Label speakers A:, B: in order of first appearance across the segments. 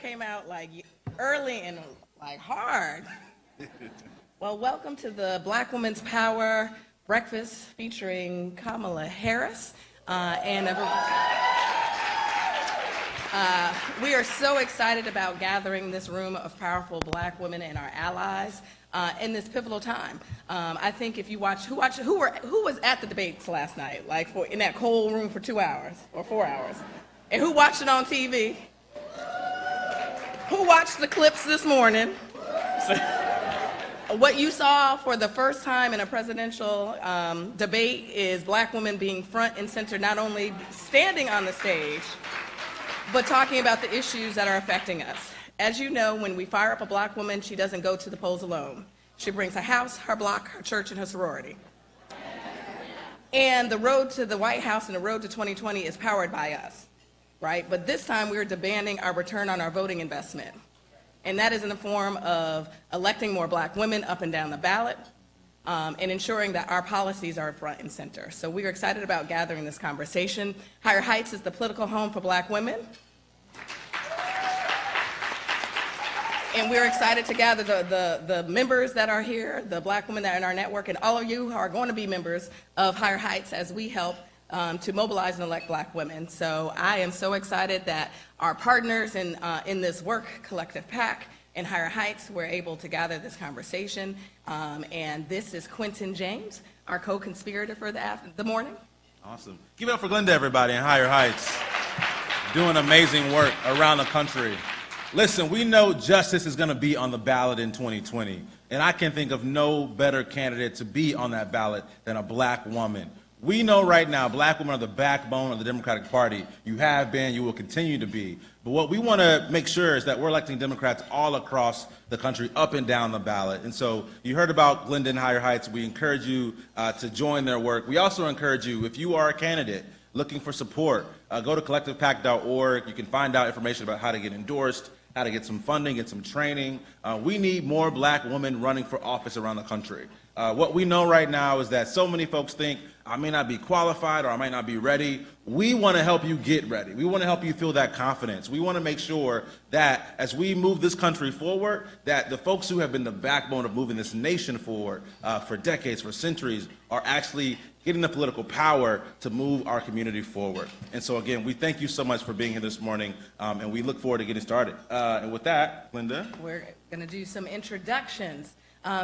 A: Came out like early and like hard. Well, welcome to the Black Women's Power Breakfast featuring Kamala Harris. We are so excited about gathering this room of powerful Black women and our allies in this pivotal time. I think if you who was at the debates last night, like in that cold room for 2 hours or 4 hours, and who watched it on TV? Who watched the clips this morning? What you saw for the first time in a presidential debate is Black women being front and center, not only standing on the stage, but talking about the issues that are affecting us. As you know, when we fire up a Black woman, she doesn't go to the polls alone. She brings her house, her block, her church, and her sorority. And the road to the White House and the road to 2020 is powered by us. Right? But this time we're demanding our return on our voting investment. And that is in the form of electing more Black women up and down the ballot and ensuring that our policies are front and center. So we are excited about gathering this conversation. Higher Heights is the political home for Black women. And we're excited to gather the members that are here, the Black women that are in our network, and all of you who are going to be members of Higher Heights as we help to mobilize and elect Black women. So I am so excited that our partners in this work, Collective PAC and Higher Heights, were able to gather this conversation. And this is Quentin James, our co-conspirator for the morning.
B: Awesome. Give it up for Glenda, everybody, in Higher Heights. Doing amazing work around the country. Listen, we know justice is going to be on the ballot in 2020. And I can think of no better candidate to be on that ballot than a Black woman. We know right now Black women are the backbone of the Democratic Party. You have been, you will continue to be. But what we want to make sure is that we're electing Democrats all across the country, up and down the ballot. And so you heard about Glenda and Higher Heights. We encourage you to join their work. We also encourage you, if you are a candidate looking for support, go to collectivepac.org. You can find out information about how to get endorsed, how to get some funding, get some training. We need more Black women running for office around the country. What we know right now is that so many folks think, I may not be qualified or I might not be ready. We want to help you get ready. We want to help you feel that confidence. We want to make sure that as we move this country forward, that the folks who have been the backbone of moving this nation forward for decades, for centuries, are actually getting the political power to move our community forward. And so again, we thank you so much for being here this morning, and we look forward to getting started. And with that, Linda.
A: We're going to do some introductions.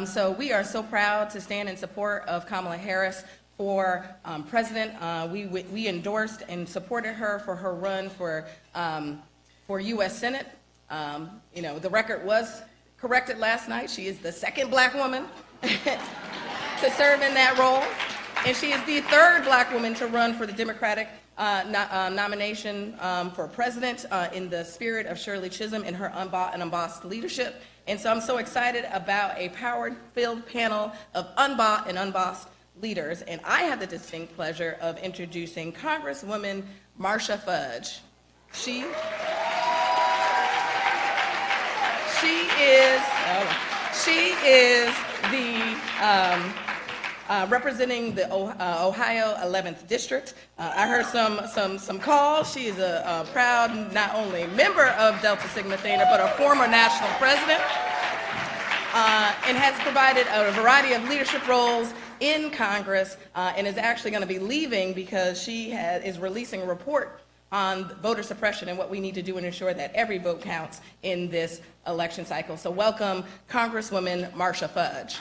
A: So we are so proud to stand in support of Kamala Harris for president. We endorsed and supported her for her run for U.S. Senate. The record was corrected last night. She is the second black woman to serve in that role, and she is the third black woman to run for the Democratic nomination for president in the spirit of Shirley Chisholm and her unbossed leadership. And so I'm so excited about a power-filled panel of unbought and unbossed leaders. And I have the distinct pleasure of introducing Congresswoman Marcia Fudge. She is the representing the Ohio 11th District. I heard some calls. She is a proud not only member of Delta Sigma Theta, but a former national president, and has provided a variety of leadership roles in Congress, and is actually going to be leaving because she is releasing a report on voter suppression and what we need to do to ensure that every vote counts in this election cycle. So welcome, Congresswoman Marcia Fudge.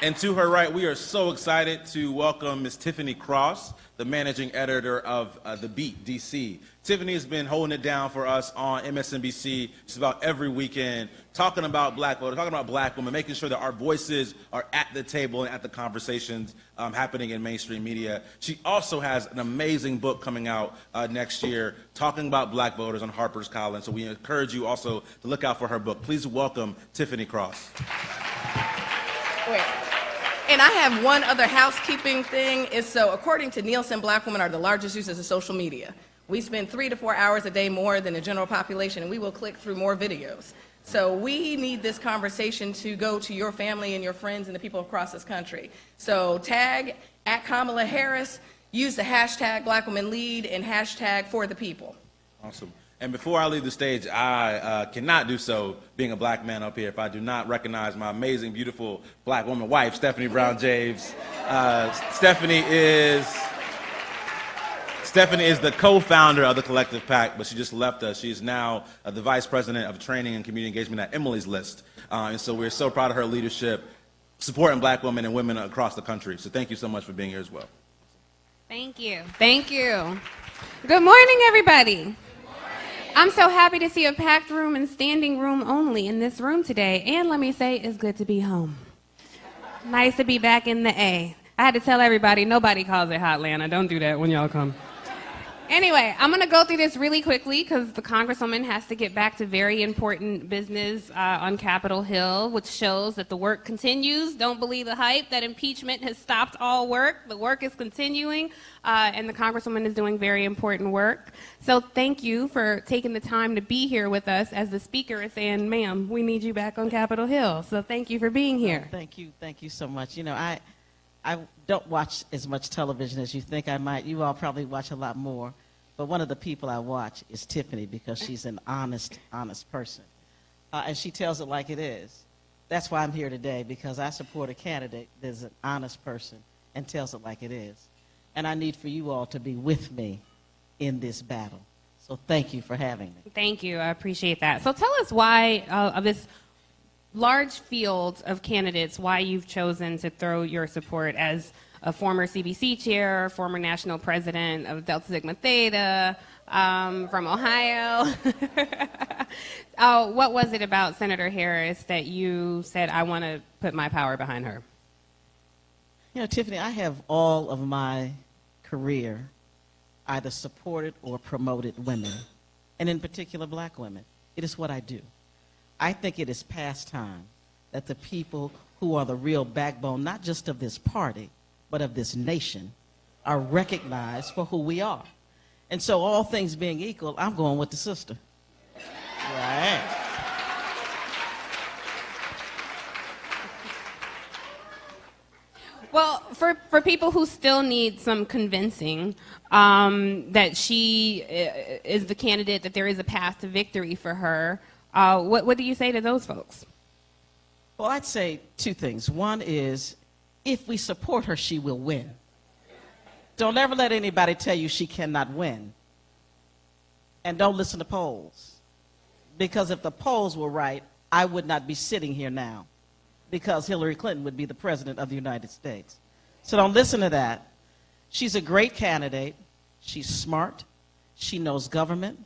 B: And to her right, we are so excited to welcome Ms. Tiffany Cross, the managing editor of The Beat, DC. Tiffany has been holding it down for us on MSNBC just about every weekend, talking about black voters, talking about black women, making sure that our voices are at the table and at the conversations happening in mainstream media. She also has an amazing book coming out next year, talking about black voters on HarperCollins. So we encourage you also to look out for her book. Please welcome Tiffany Cross.
A: Wait. And I have one other housekeeping thing. So according to Nielsen, black women are the largest users of social media. We spend 3 to 4 hours a day more than the general population, and we will click through more videos. So we need this conversation to go to your family and your friends and the people across this country. So tag at Kamala Harris, use the hashtag Black Women Lead and hashtag For the People.
B: Awesome. And before I leave the stage, I cannot do so, being a black man up here, if I do not recognize my amazing, beautiful black woman wife, Stephanie Brown James. Stephanie is the co-founder of the Collective PAC, but she just left us. She's now the vice president of training and community engagement at Emily's List. And so we're so proud of her leadership, supporting black women and women across the country. So thank you so much for being here as well.
C: Thank you. Thank you. Good morning, everybody. I'm so happy to see a packed room and standing room only in this room today. And let me say, it's good to be home. Nice to be back in the A. I had to tell everybody, nobody calls it Hotlanta. Don't do that when y'all come. Anyway, I'm going to go through this really quickly because the Congresswoman has to get back to very important business on Capitol Hill, which shows that the work continues. Don't believe the hype that impeachment has stopped all work. The work is continuing, and the Congresswoman is doing very important work. So thank you for taking the time to be here with us as the Speaker is saying, ma'am, we need you back on Capitol Hill. So thank you for being here.
D: Thank you so much. You know, I don't watch as much television as you think I might. You all probably watch a lot more. But one of the people I watch is Tiffany because she's an honest person. And she tells it like it is. That's why I'm here today, because I support a candidate that's an honest person and tells it like it is. And I need for you all to be with me in this battle. So thank you for having me.
C: Thank you. I appreciate that. So tell us why, of this large field of candidates, why you've chosen to throw your support as a former CBC chair, former national president of Delta Sigma Theta, from Ohio. What was it about Senator Harris that you said, I want to put my power behind her?
D: You know, Tiffany, I have all of my career either supported or promoted women, and in particular black women. It is what I do. I think it is past time that the people who are the real backbone, not just of this party, but of this nation, are recognized for who we are. And so all things being equal, I'm going with the sister. Right.
C: Well, for people who still need some convincing that she is the candidate, that there is a path to victory for her, what do you say to those folks?
D: Well, I'd say two things. One is, if we support her, she will win. Don't ever let anybody tell you she cannot win. And don't listen to polls. Because if the polls were right, I would not be sitting here now. because Hillary Clinton would be the president of the United States. So don't listen to that. She's a great candidate. She's smart. She knows government.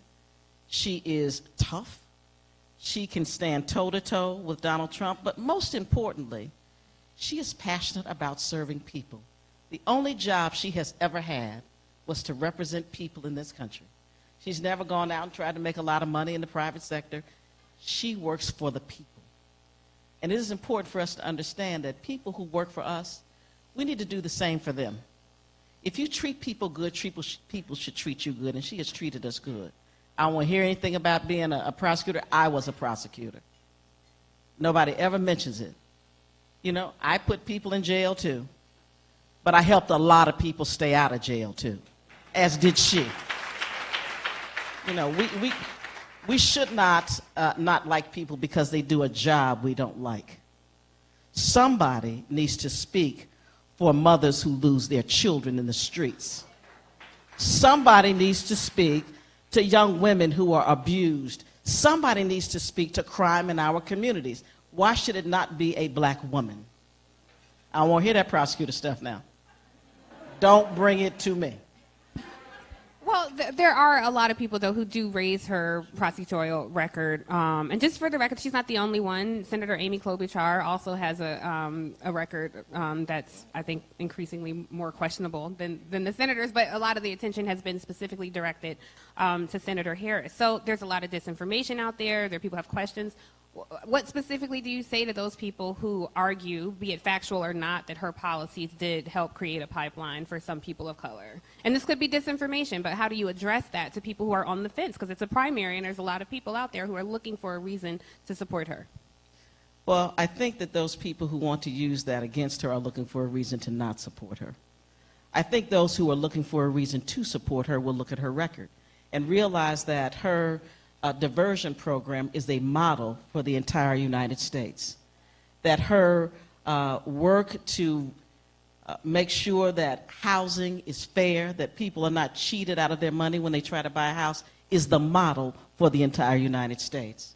D: She is tough. She can stand toe-to-toe with Donald Trump. But most importantly, she is passionate about serving people. The only job she has ever had was to represent people in this country. She's never gone out and tried to make a lot of money in the private sector. She works for the people. And it is important for us to understand that people who work for us, we need to do the same for them. If you treat people good, people should treat you good, and she has treated us good. I don't want to hear anything about being a prosecutor. I was a prosecutor. Nobody ever mentions it. You know, I put people in jail too, but I helped a lot of people stay out of jail too, as did she. You know, we should not like people because they do a job we don't like. Somebody needs to speak for mothers who lose their children in the streets. Somebody needs to speak to young women who are abused. Somebody needs to speak to crime in our communities. Why should it not be a black woman? I don't want to hear that prosecutor stuff now. Don't bring it to me.
C: Well, there are a lot of people, though, who do raise her prosecutorial record. And just for the record, she's not the only one. Senator Amy Klobuchar also has a record that's, I think, increasingly more questionable than the senators. But a lot of the attention has been specifically directed to Senator Harris. So there's a lot of disinformation out there. There are people who have questions. What specifically do you say to those people who argue, be it factual or not, that her policies did help create a pipeline for some people of color? And this could be disinformation, but how do you address that to people who are on the fence? Because it's a primary and there's a lot of people out there who are looking for a reason to support her.
D: Well, I think that those people who want to use that against her are looking for a reason to not support her. I think those who are looking for a reason to support her will look at her record and realize that her diversion program is a model for the entire United States. That her work to make sure that housing is fair, that people are not cheated out of their money when they try to buy a house, is the model for the entire United States.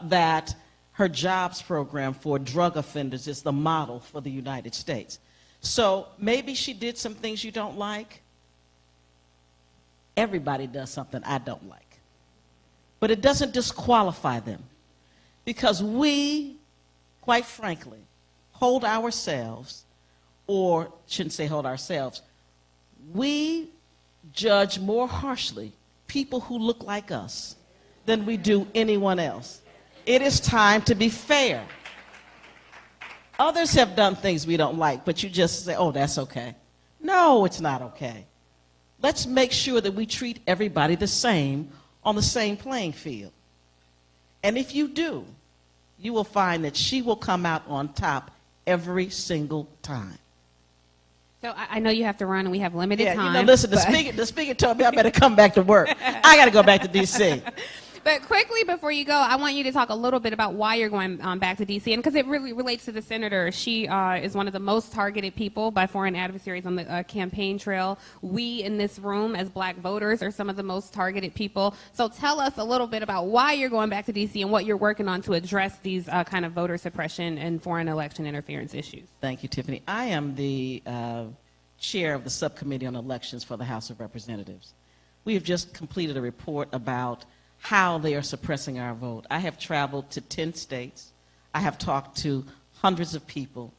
D: That her jobs program for drug offenders is the model for the United States. So maybe she did some things you don't like. Everybody does something I don't like. But it doesn't disqualify them, because we, quite frankly, hold ourselves, or shouldn't say hold ourselves, we judge more harshly people who look like us than we do anyone else. It is time to be fair. Others have done things we don't like, but you just say, oh, that's okay. No, it's not okay. Let's make sure that we treat everybody the same on the same playing field. And if you do, you will find that she will come out on top every single time.
C: So I know you have to run and we have limited time.
D: You know, listen, the speaker told me I better come back to work. I got to go back to D.C.
C: But quickly before you go, I want you to talk a little bit about why you're going back to D.C. And because it really relates to the senator. She is one of the most targeted people by foreign adversaries on the campaign trail. We in this room as black voters are some of the most targeted people. So tell us a little bit about why you're going back to D.C. and what you're working on to address these kind of voter suppression and foreign election interference issues.
D: Thank you, Tiffany. I am the chair of the subcommittee on elections for the House of Representatives. We have just completed a report about how they are suppressing our vote. I have traveled to 10 states. I have talked to hundreds of people,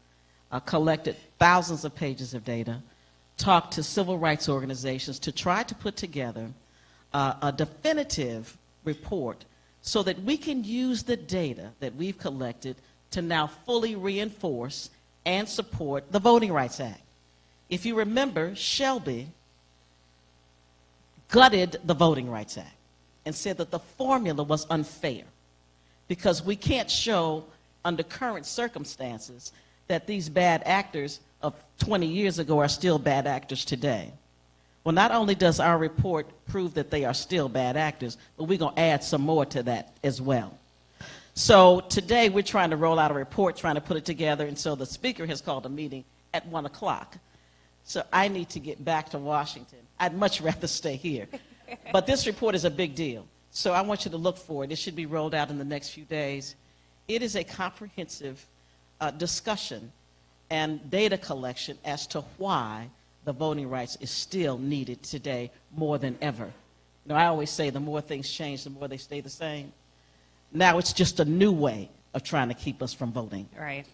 D: collected thousands of pages of data, talked to civil rights organizations to try to put together a definitive report so that we can use the data that we've collected to now fully reinforce and support the Voting Rights Act. If you remember, Shelby gutted the Voting Rights Act and said that the formula was unfair because we can't show under current circumstances that these bad actors of 20 years ago are still bad actors today. Well, not only does our report prove that they are still bad actors, but we're going to add some more to that as well. So today we're trying to roll out a report, trying to put it together, and so the speaker has called a meeting at 1 o'clock. So I need to get back to Washington. I'd much rather stay here. But this report is a big deal. So I want you to look for it. It should be rolled out in the next few days. It is a comprehensive discussion and data collection as to why the voting rights is still needed today more than ever. You know, I always say the more things change, the more they stay the same. Now it's just a new way of trying to keep us from voting.
C: Right.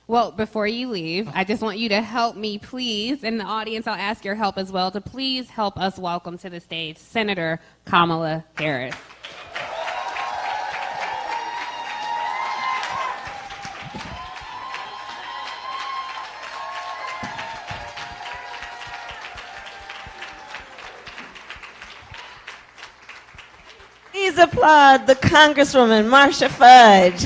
C: Well, before you leave, I just want you to help me, please, and the audience, I'll ask your help as well, to please help us welcome to the stage Senator Kamala Harris.
E: Please applaud the Congresswoman, Marcia Fudge.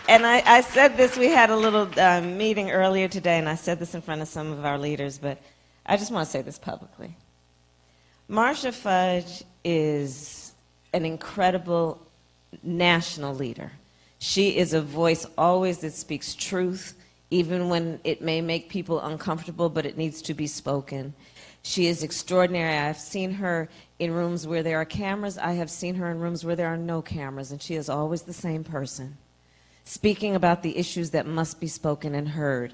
E: And I said this, we had a little meeting earlier today, and I said this in front of some of our leaders, but I just want to say this publicly. Marcia Fudge is an incredible national leader. She is a voice always that speaks truth, even when it may make people uncomfortable, but it needs to be spoken. She is extraordinary. I've seen her in rooms where there are cameras. I have seen her in rooms where there are no cameras, and she is always the same person, speaking about the issues that must be spoken and heard,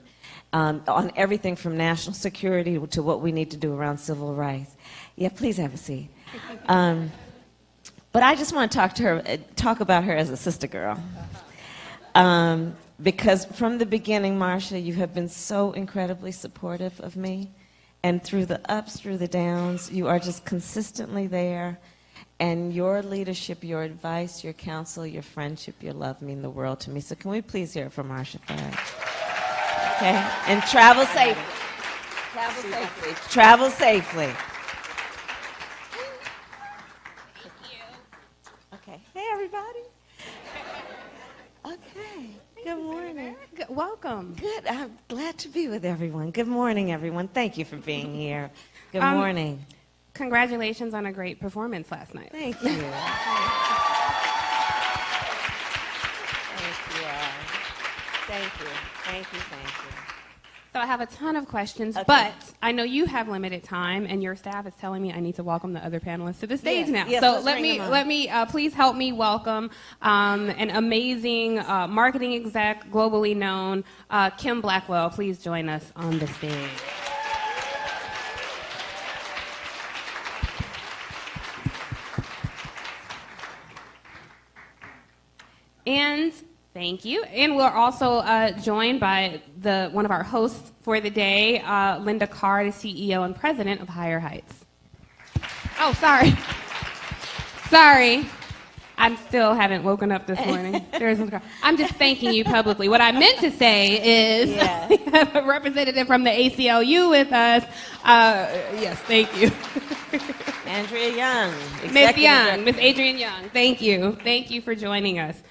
E: on everything from national security to what we need to do around civil rights. Yeah, please have a seat. But I just want to talk about her as a sister girl. Because from the beginning, Marcia, you have been so incredibly supportive of me. And through the ups, through the downs, you are just consistently there. And your leadership, your advice, your counsel, your friendship, your love mean the world to me. So can we please hear it from Marcia Fudge? Okay? And travel safely. Travel safely. Travel safely. Okay. Hey, everybody. Okay. Good morning.
C: Welcome.
E: Good. I'm glad to be with everyone. Good morning, everyone. Thank you for being here. Good morning.
C: Congratulations on a great performance last night.
E: Thank you. Thank you. Thank you. Thank you. Thank you.
C: So I have a ton of questions,
E: Okay.
C: but I know you have limited time, and your staff is telling me I need to welcome the other panelists to the stage
E: Yes.
C: now.
E: Yes,
C: So
E: let's bring them on.
C: let me please help me welcome an amazing marketing exec, globally known, Kim Blackwell. Please join us on the stage. And thank you. And we're also joined by one of our hosts for the day, Linda Carr, the CEO and president of Higher Heights. Oh, sorry. Sorry. I still haven't woken up this morning. I'm just thanking you publicly. What I meant to say is we have a representative from the ACLU with us. Yes, thank you.
E: Andrea Young.
C: Miss Young, Miss Adrienne Young, thank you. Thank you for joining us.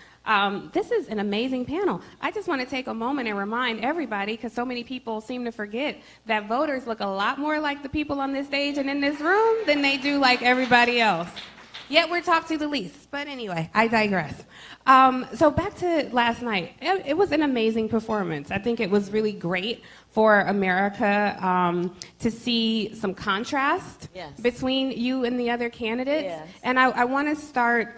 C: This is an amazing panel. I just want to take a moment and remind everybody, because so many people seem to forget, that voters look a lot more like the people on this stage and in this room than they do like everybody else. Yet we're talked to the least. But anyway, I digress. So back to last night. It was an amazing performance. I think it was really great for America to see some contrast between you and the other candidates.
E: Yes.
C: And I want to start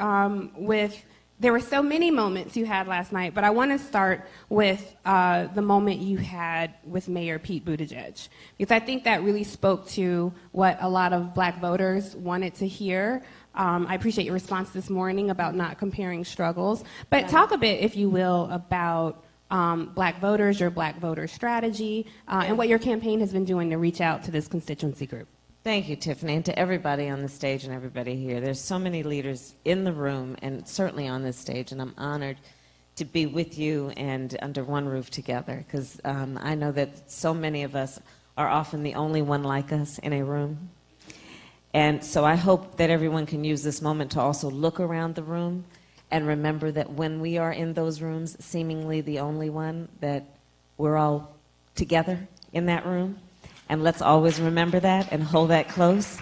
C: with, there were so many moments you had last night, but I want to start with the moment you had with Mayor Pete Buttigieg, because I think that really spoke to what a lot of black voters wanted to hear. I appreciate your response this morning about not comparing struggles, but talk a bit, if you will, about black voters, your black voter strategy, and what your campaign has been doing to reach out to this constituency group.
E: Thank you, Tiffany, and to everybody on the stage and everybody here. There's so many leaders in the room and certainly on this stage, and I'm honored to be with you and under one roof together, because I know that so many of us are often the only one like us in a room. And so I hope that everyone can use this moment to also look around the room and remember that when we are in those rooms, seemingly the only one, that we're all together in that room. And let's always remember that and hold that close.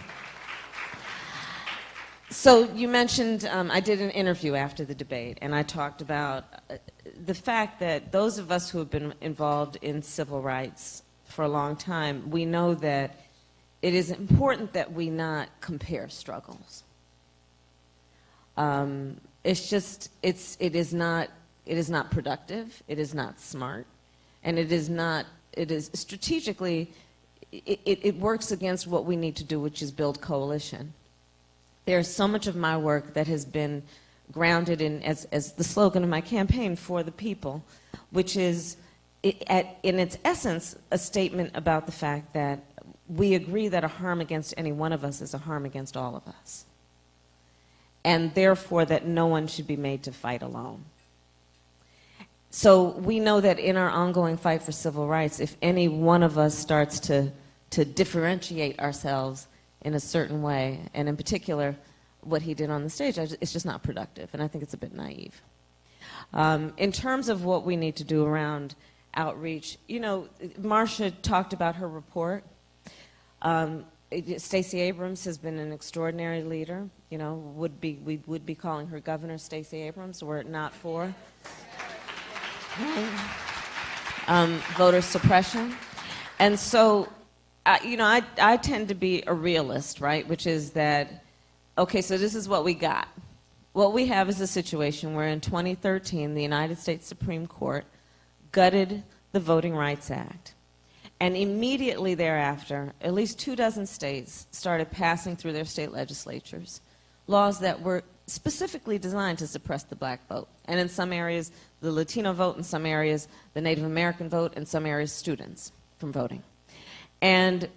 E: So you mentioned, I did an interview after the debate, and I talked about the fact that those of us who have been involved in civil rights for a long time, we know that it is important that we not compare struggles. It is not productive, it is not smart, and it is strategically, it works against what we need to do, which is build coalition. There's so much of my work that has been grounded in, as the slogan of my campaign, for the people, which is, in its essence, a statement about the fact that we agree that a harm against any one of us is a harm against all of us, and therefore that no one should be made to fight alone. So we know that in our ongoing fight for civil rights, if any one of us starts to differentiate ourselves in a certain way, and in particular, what he did on the stage, it's just not productive, and I think it's a bit naive. In terms of what we need to do around outreach, you know, Marcia talked about her report. Stacey Abrams has been an extraordinary leader. You know, we would be calling her Governor Stacey Abrams were it not for voter suppression. And so, you know, I tend to be a realist, right? Which is that, okay, so this is what we got. What we have is a situation where in 2013, the United States Supreme Court gutted the Voting Rights Act. And immediately thereafter, at least 24 states started passing through their state legislatures laws that were specifically designed to suppress the black vote. And in some areas, the Latino vote, in some areas, the Native American vote, in some areas, students from voting. And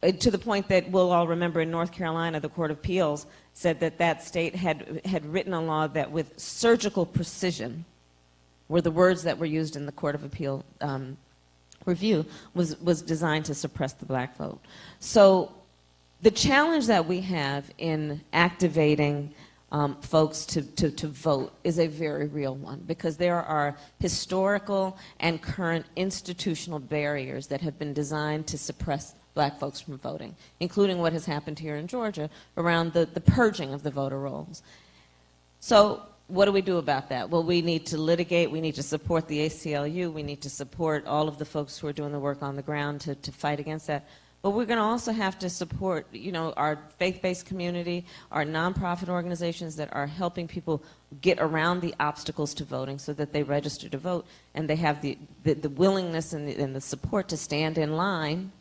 E: to the point that we'll all remember in North Carolina, the Court of Appeals said that that state had written a law that with surgical precision, were the words that were used in the Court of Appeal review, was designed to suppress the black vote. So the challenge that we have in activating folks to vote is a very real one, because there are historical and current institutional barriers that have been designed to suppress black folks from voting, including what has happened here in Georgia around the purging of the voter rolls. So what do we do about that? Well, we need to litigate, we need to support the ACLU, we need to support all of the folks who are doing the work on the ground to fight against that. But we're going to also have to support, you know, our faith-based community, our nonprofit organizations that are helping people get around the obstacles to voting so that they register to vote and they have the willingness and the support to stand in line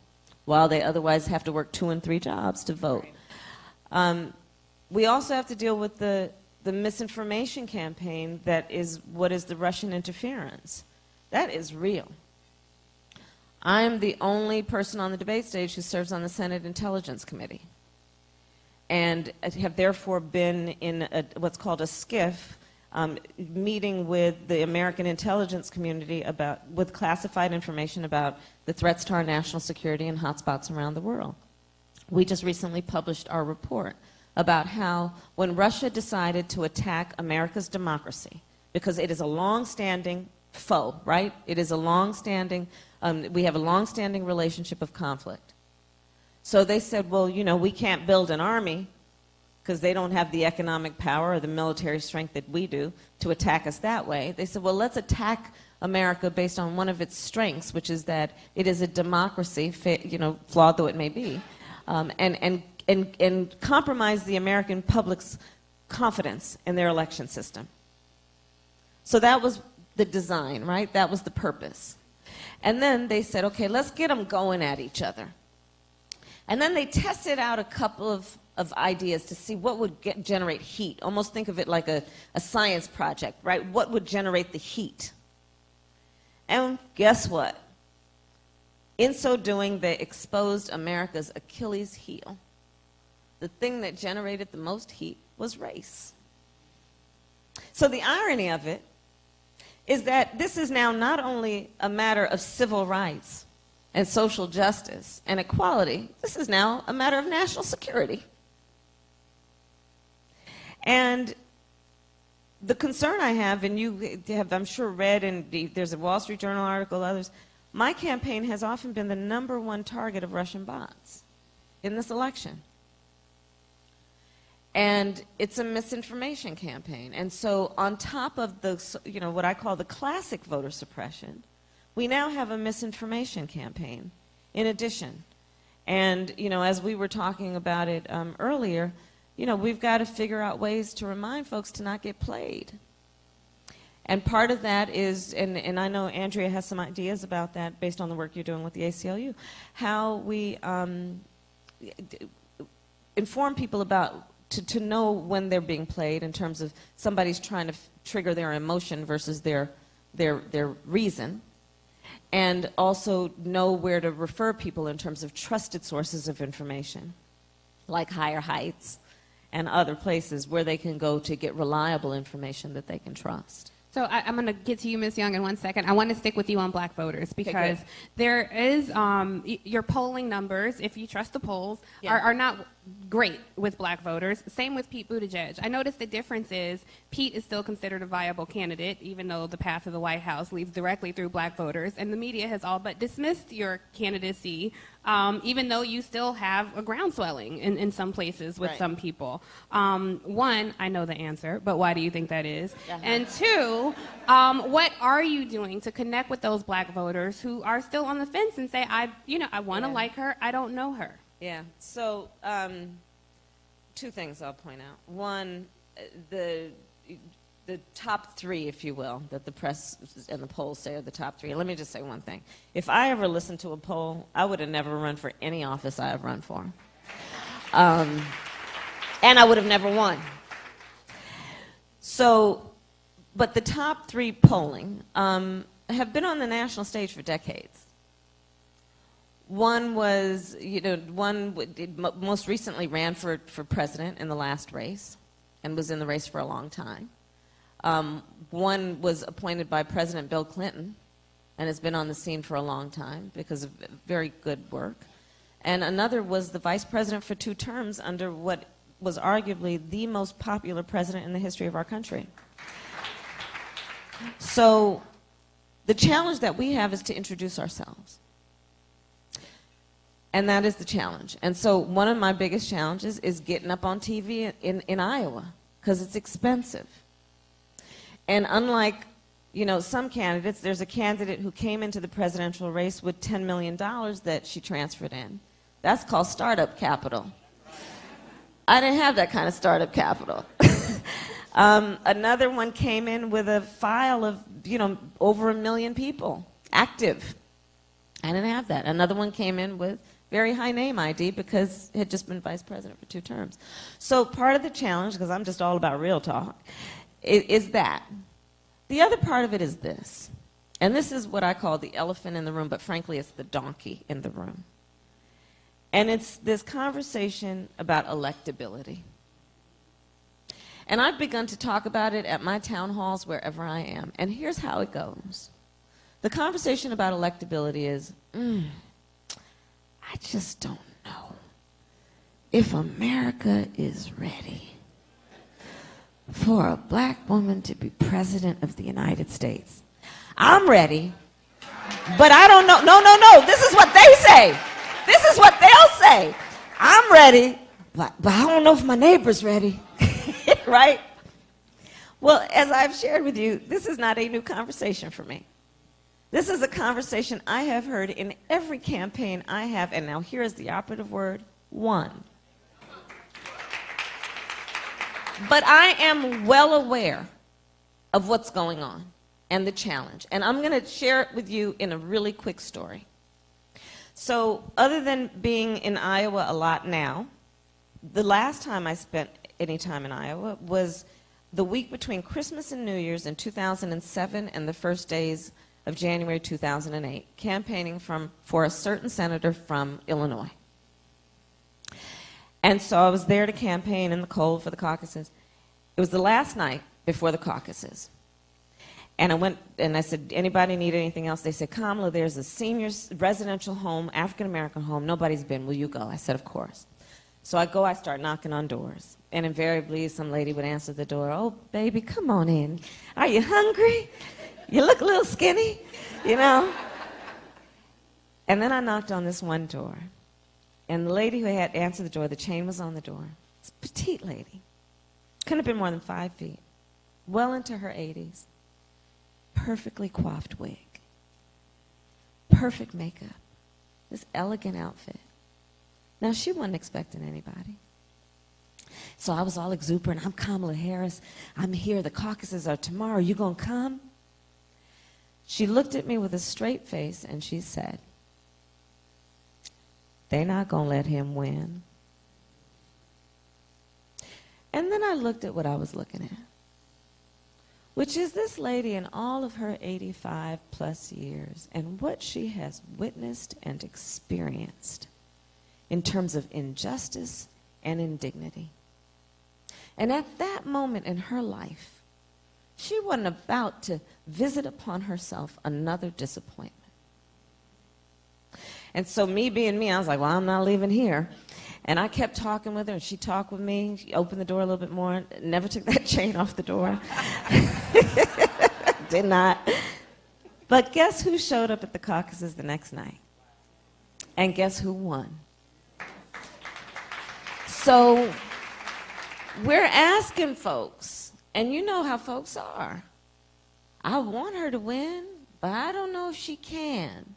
E: while they otherwise have to work 2 and 3 jobs to vote. We also have to deal with the misinformation campaign that is what is the Russian interference. That is real. I am the only person on the debate stage who serves on the Senate Intelligence Committee, and have therefore been in what's called a SCIF, meeting with the American intelligence community with classified information about the threats to our national security and hotspots around the world. We just recently published our report about how when Russia decided to attack America's democracy, because it is a long-standing foe, right? It is a long-standing, we have a long-standing relationship of conflict. So they said, well, you know, we can't build an army because they don't have the economic power or the military strength that we do to attack us that way. They said, well, let's attack America based on one of its strengths, which is that it is a democracy, you know, flawed though it may be, and compromise the American public's confidence in their election system. So that was the design, right? That was the purpose. And then they said, okay, let's get them going at each other. And then they tested out a couple of ideas to see what would generate heat. Almost think of it like a science project, right? What would generate the heat? And guess what? In so doing, they exposed America's Achilles heel. The thing that generated the most heat was race. So the irony of it is that this is now not only a matter of civil rights and social justice and equality, this is now a matter of national security. And the concern I have, and you have, I'm sure, read, and there's a Wall Street Journal article, others, my campaign has often been the #1 target of Russian bots in this election. And it's a misinformation campaign. And so on top of the, you know, what I call the classic voter suppression, we now have a misinformation campaign in addition. And, you know, as we were talking about it earlier, you know, we've got to figure out ways to remind folks to not get played. And part of that is, and I know Andrea has some ideas about that based on the work you're doing with the ACLU, how we inform people about, to know when they're being played in terms of somebody's trying to trigger their emotion versus their reason, and also know where to refer people in terms of trusted sources of information, like Higher Heights and other places where they can go to get reliable information that they can trust.
C: So I'm going to get to you, Ms. Young, in one second. I want to stick with you on black voters because
E: good.
C: there is your polling numbers, if you trust the polls,
E: Yeah.
C: are not great with black voters. Same with Pete Buttigieg. I noticed the difference is Pete is still considered a viable candidate, even though the path to the White House leads directly through black voters, and the media has all but dismissed your candidacy, even though you still have a groundswelling in some places with
E: Right.
C: some people. One, I know the answer, but why do you think that is?
E: Uh-huh.
C: And two, what are you doing to connect with those black voters who are still on the fence and say, I want to
E: Yeah.
C: like her, I don't know her?
E: Yeah. So, two things I'll point out. One, the top three, if you will, that the press and the polls say are the top three. Let me just say one thing. If I ever listened to a poll, I would have never run for any office I have run for. And I would have never won. So, but the top three polling have been on the national stage for decades. One was, most recently ran for president in the last race and was in the race for a long time. One was appointed by President Bill Clinton and has been on the scene for a long time because of very good work. And another was the vice president for 2 terms under what was arguably the most popular president in the history of our country. So the challenge that we have is to introduce ourselves. And that is the challenge. And so one of my biggest challenges is getting up on TV in Iowa, because it's expensive. And unlike, some candidates, there's a candidate who came into the presidential race with $10 million that she transferred in. That's called startup capital. I didn't have that kind of startup capital. Another one came in with a file of, over 1 million people active. I didn't have that. Another one came in with very high name ID because he had just been vice president for 2 terms. So part of the challenge, because I'm just all about real talk, is that. The other part of it is this, and this is what I call the elephant in the room, but frankly it's the donkey in the room. And it's this conversation about electability. And I've begun to talk about it at my town halls wherever I am, and here's how it goes. The conversation about electability is, I just don't know if America is ready for a black woman to be president of the United States. I'm ready, but I don't know. No. This is what they say. This is what they'll say. I'm ready, but I don't know if my neighbor's ready. Right? Well, as I've shared with you, this is not a new conversation for me. This is a conversation I have heard in every campaign I have, and now here is the operative word, won. But I am well aware of what's going on and the challenge, and I'm going to share it with you in a really quick story. So other than being in Iowa a lot now, the last time I spent any time in Iowa was the week between Christmas and New Year's in 2007 and the first days of January 2008, campaigning for a certain senator from Illinois. And so I was there to campaign in the cold for the caucuses. It was the last night before the caucuses. And I went and I said, anybody need anything else? They said, Kamala, there's a senior residential home, African-American home. Nobody's been. Will you go? I said, of course. So I go, I start knocking on doors. And invariably, some lady would answer the door. Oh, baby, come on in. Are you hungry? You look a little skinny, And then I knocked on this one door. And the lady who had answered the door, the chain was on the door. It's a petite lady. Couldn't have been more than 5 feet. Well into her 80s. Perfectly coiffed wig. Perfect makeup. This elegant outfit. Now, she wasn't expecting anybody. So I was all exuberant. I'm Kamala Harris. I'm here. The caucuses are tomorrow. You gonna come? She looked at me with a straight face and she said, they're not gonna let him win. And then I looked at what I was looking at, which is this lady in all of her 85 plus years and what she has witnessed and experienced in terms of injustice and indignity. And at that moment in her life, she wasn't about to visit upon herself another disappointment. And so me being me, I was like, well, I'm not leaving here. And I kept talking with her, and she talked with me. She opened the door a little bit more, never took that chain off the door. Did not. But guess who showed up at the caucuses the next night? And guess who won? So we're asking folks, and you know how folks are. I want her to win, but I don't know if she can.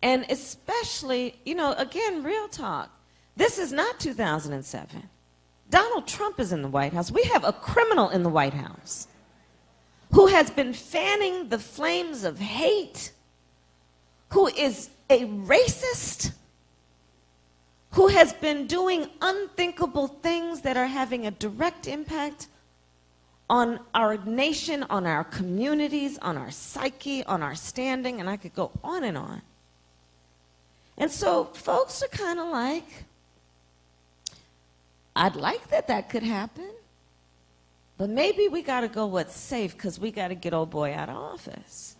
E: And especially, you know, again, real talk. This is not 2007. Donald Trump is in the White House. We have a criminal in the White House who has been fanning the flames of hate, who is a racist, who has been doing unthinkable things that are having a direct impact on our nation, on our communities, on our psyche, on our standing, and I could go on and on. And so folks are kind of like, I'd like that could happen, but maybe we got to go what's safe because we got to get old boy out of office.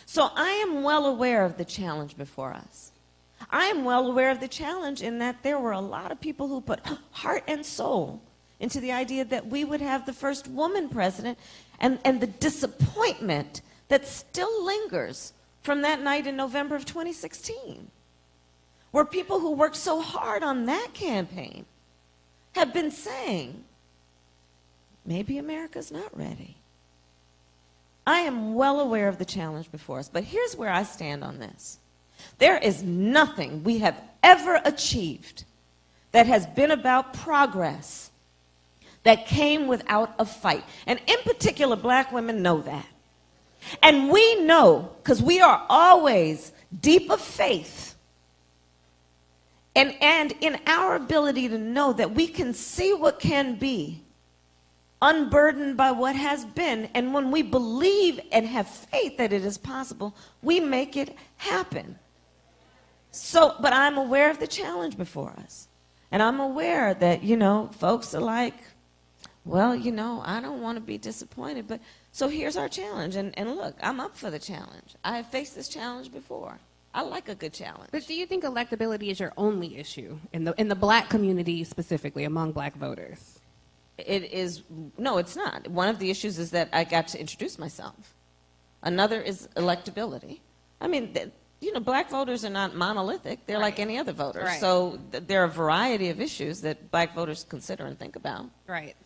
E: So I am well aware of the challenge before us. I am well aware of the challenge in that there were a lot of people who put heart and soul into the idea that we would have the first woman president, and the disappointment that still lingers from that night in November of 2016, where people who worked so hard on that campaign have been saying, maybe America's not ready. I am well aware of the challenge before us, but here's where I stand on this. There is nothing we have ever achieved that has been about progress that came without a fight. And in particular, black women know that. And we know, because we are always deep of faith, and in our ability to know that we can see what can be, unburdened by what has been, and when we believe and have faith that it is possible, we make it happen. So, but I'm aware of the challenge before us. And I'm aware that, you know, folks are like, well, you know, I don't want to be disappointed, but so here's our challenge. And look, I'm up for the challenge. I have faced this challenge before. I like a good challenge.
C: But do you think electability is your only issue in the black community, specifically among black voters?
E: It is, no, it's not. One of the issues is that I got to introduce myself. Another is electability. I mean, you know, black voters are not monolithic. They're like any other voter.
C: Right.
E: So there are a variety of issues that black voters consider and think about.
C: Right.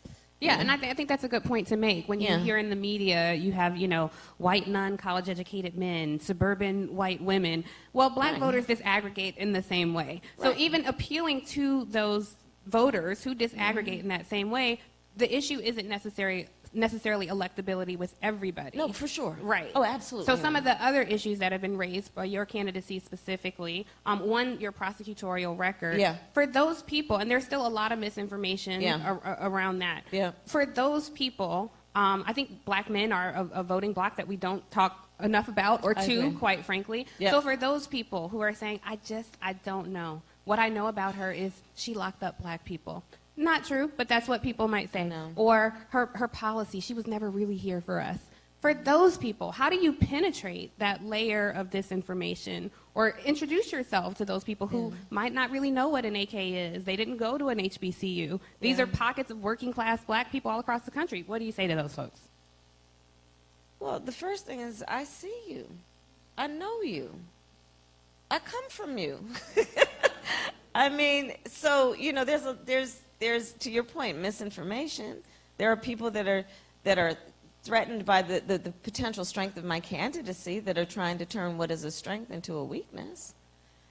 C: Yeah, and I think that's a good point to make. When you hear in the media, you have, you know, white non-college educated men, suburban white women. Well, black voters disaggregate in the same way. So even appealing to those voters who disaggregate in that same way, the issue isn't necessarily electability with everybody.
E: No, for sure.
C: Right.
E: Oh, absolutely.
C: So some of the other issues that have been raised by your candidacy specifically, one, your prosecutorial record.
E: Yeah.
C: For those people, and there's still a lot of misinformation around that.
E: Yeah.
C: For those people, I think black men are a voting bloc that we don't talk enough about, or two, quite frankly. Yeah. So for those people who are saying, I don't know. What I know about her is she locked up black people. Not true, but that's what people might say.
E: No.
C: Or her policy, she was never really here for us. For those people, how do you penetrate that layer of disinformation or introduce yourself to those people who might not really know what an AK is? They didn't go to an HBCU. These are pockets of working class black people all across the country. What do you say to those folks?
E: Well, the first thing is, I see you. I know you. I come from you. I mean, so, you know, there's, to your point, misinformation. There are people that are threatened by the potential strength of my candidacy that are trying to turn what is a strength into a weakness.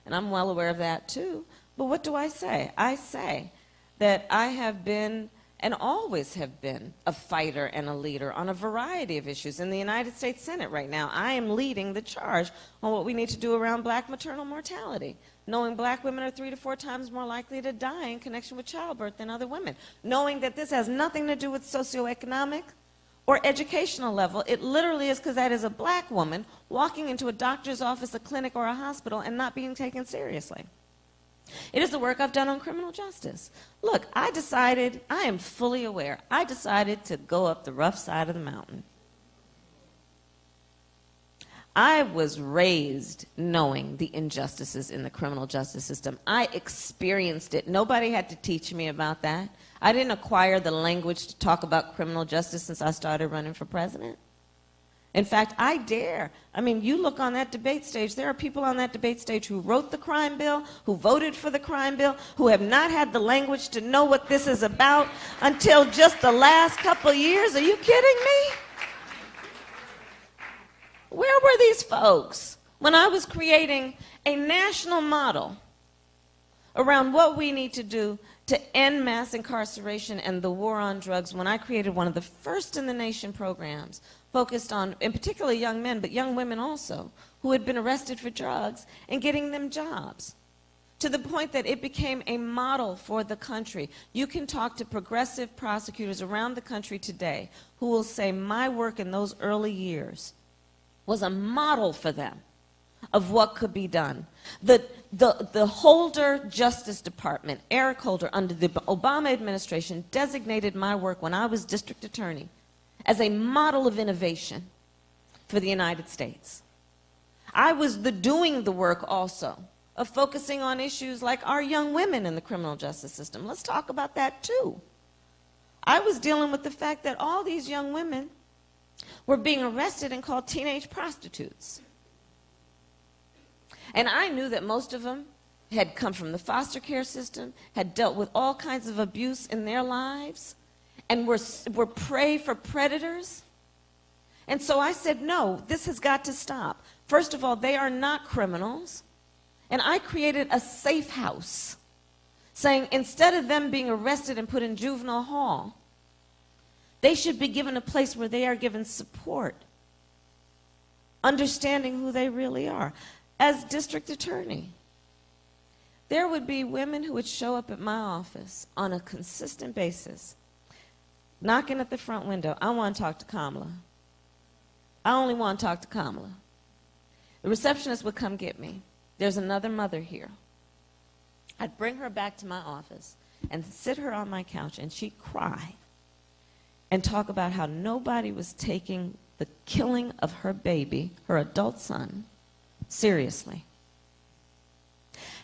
E: And I'm well aware of that, too. But what do I say? I say, that I have been and always have been a fighter and a leader on a variety of issues. In the United States Senate right now, I am leading the charge on what we need to do around black maternal mortality, knowing black women are 3 to 4 times more likely to die in connection with childbirth than other women, knowing that this has nothing to do with socioeconomic or educational level. It literally is because that is a black woman walking into a doctor's office, a clinic, or a hospital and not being taken seriously. It is the work I've done on criminal justice. Look, I am fully aware, I decided to go up the rough side of the mountain. I was raised knowing the injustices in the criminal justice system. I experienced it. Nobody had to teach me about that. I didn't acquire the language to talk about criminal justice since I started running for president. In fact, I dare. I mean, you look on that debate stage, there are people on that debate stage who wrote the crime bill, who voted for the crime bill, who have not had the language to know what this is about until just the last couple years. Are you kidding me? Where were these folks when I was creating a national model around what we need to do to end mass incarceration and the war on drugs, when I created one of the first in the nation programs focused on, in particular, young men, but young women also, who had been arrested for drugs, and getting them jobs, to the point that it became a model for the country. You can talk to progressive prosecutors around the country today who will say my work in those early years was a model for them of what could be done. The Holder Justice Department, Eric Holder, under the Obama administration, designated my work when I was district attorney as a model of innovation for the United States. I was doing the work also of focusing on issues like our young women in the criminal justice system. Let's talk about that too. I was dealing with the fact that all these young women were being arrested and called teenage prostitutes. And I knew that most of them had come from the foster care system, had dealt with all kinds of abuse in their lives, and were prey for predators. And so I said, no, this has got to stop. First of all, they are not criminals. And I created a safe house, saying instead of them being arrested and put in juvenile hall, they should be given a place where they are given support, understanding who they really are. As district attorney, there would be women who would show up at my office on a consistent basis, knocking at the front window. I want to talk to Kamala. I only want to talk to Kamala. The receptionist would come get me. There's another mother here. I'd bring her back to my office and sit her on my couch, and she'd cry and talk about how nobody was taking the killing of her baby, her adult son, seriously.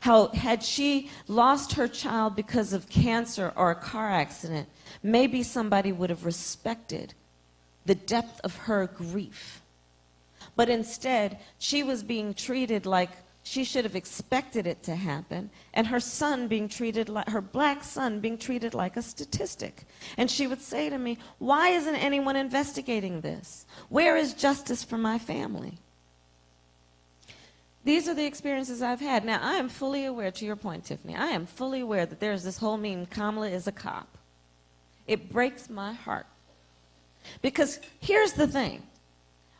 E: How had she lost her child because of cancer or a car accident, maybe somebody would have respected the depth of her grief. But instead, she was being treated like she should have expected it to happen, and her son being treated like, her black son being treated like a statistic. And she would say to me, why isn't anyone investigating this? Where is justice for my family? These are the experiences I've had. Now, I am fully aware, to your point, Tiffany, I am fully aware that there's this whole meme, Kamala is a cop. It breaks my heart. Because here's the thing.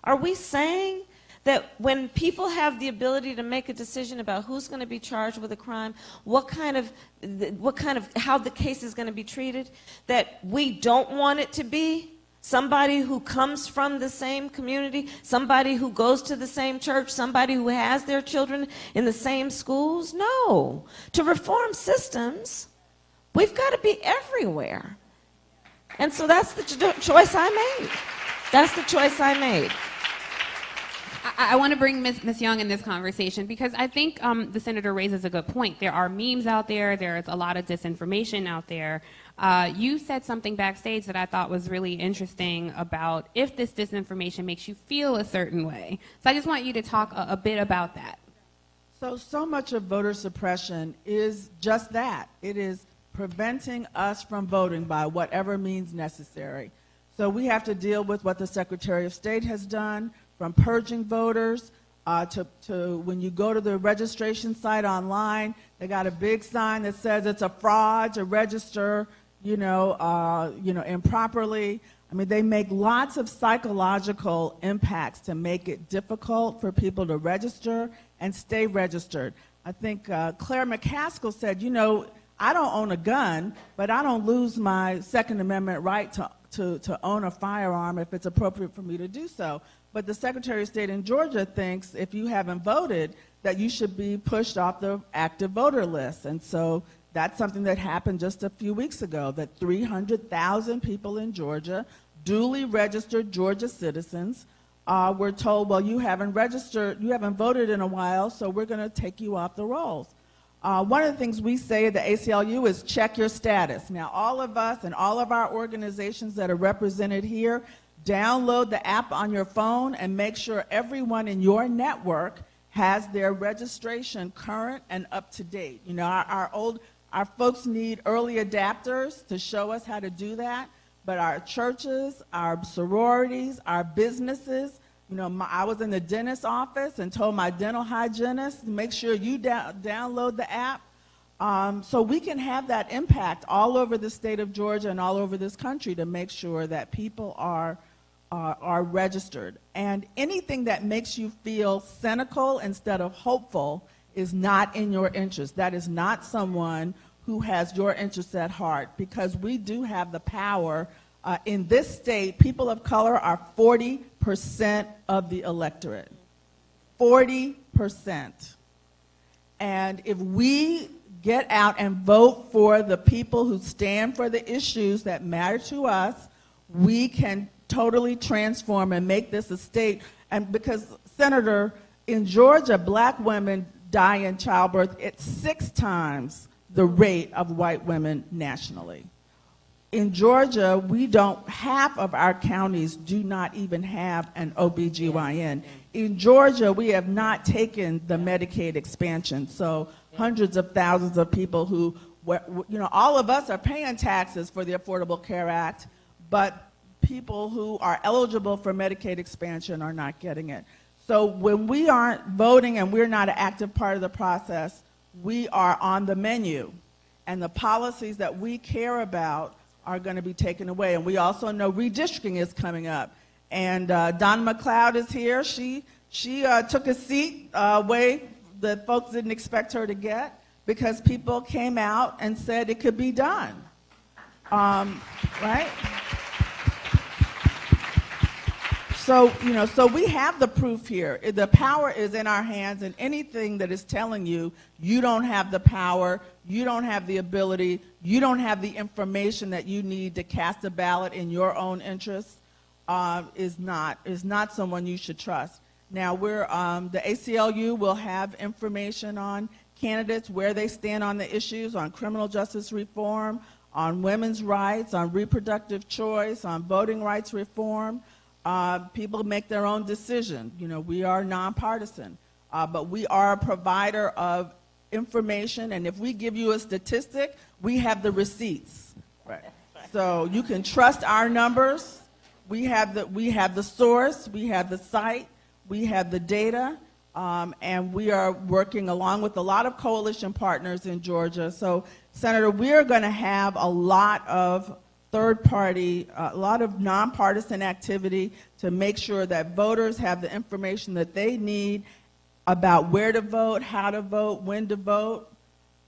E: Are we saying that when people have the ability to make a decision about who's going to be charged with a crime, how the case is going to be treated, that we don't want it to be somebody who comes from the same community, somebody who goes to the same church, somebody who has their children in the same schools? No. To reform systems, we've got to be everywhere. And so that's the choice I made. That's the choice I made.
C: I want to bring Ms. Young in this conversation because I think the senator raises a good point. There are memes out there. There's a lot of disinformation out there. You said something backstage that I thought was really interesting about if this disinformation makes you feel a certain way. So I just want you to talk a bit about that.
F: So much of voter suppression is just that. It is preventing us from voting by whatever means necessary. So we have to deal with what the Secretary of State has done, from purging voters to when you go to the registration site online, They got a big sign that says it's a fraud to register, improperly. I mean, they make lots of psychological impacts to make it difficult for people to register and stay registered. I think Claire McCaskill said, I don't own a gun, but I don't lose my Second Amendment right to own a firearm if it's appropriate for me to do so. But the Secretary of State in Georgia thinks if you haven't voted, that you should be pushed off the active voter list. And so that's something that happened just a few weeks ago, that 300,000 people in Georgia, duly registered Georgia citizens, were told, well, you haven't voted in a while, so we're going to take you off the rolls. One of the things we say at the ACLU is check your status. Now, all of us and all of our organizations that are represented here, download the app on your phone and make sure everyone in your network has their registration current and up to date. Our folks need early adapters to show us how to do that, but our churches, our sororities, our businesses, I was in the dentist's office and told my dental hygienist to make sure you download the app, so we can have that impact all over the state of Georgia and all over this country to make sure that people are registered. And anything that makes you feel cynical instead of hopeful is not in your interest. That is not someone who has your interests at heart, because we do have the power. In this state, people of color are 40% of the electorate. 40%. And if we get out and vote for the people who stand for the issues that matter to us, we can totally transform and make this a state. And because, Senator, in Georgia, black women die in childbirth at 6 times the rate of white women nationally. In Georgia, half of our counties do not even have an OBGYN. In Georgia, we have not taken the Medicaid expansion, so hundreds of thousands of people who, all of us are paying taxes for the Affordable Care Act, but people who are eligible for Medicaid expansion are not getting it. So when we aren't voting and we're not an active part of the process, we are on the menu, and the policies that we care about are going to be taken away. And we also know redistricting is coming up. And Donna McLeod is here. She took a seat way that folks didn't expect her to get, because people came out and said it could be done. Right? So, so we have the proof here. The power is in our hands, and anything that is telling you you don't have the power, you don't have the ability, you don't have the information that you need to cast a ballot in your own interest is not someone you should trust. Now, the ACLU will have information on candidates, where they stand on the issues, on criminal justice reform, on women's rights, on reproductive choice, on voting rights reform. People make their own decision. We are nonpartisan, but we are a provider of information, and if we give you a statistic, we have the receipts. Right. So you can trust our numbers. We have the source, we have the site, we have the data, and we are working along with a lot of coalition partners in Georgia. So, Senator, we are going to have a lot of third-party, a lot of nonpartisan activity to make sure that voters have the information that they need about where to vote, how to vote, when to vote,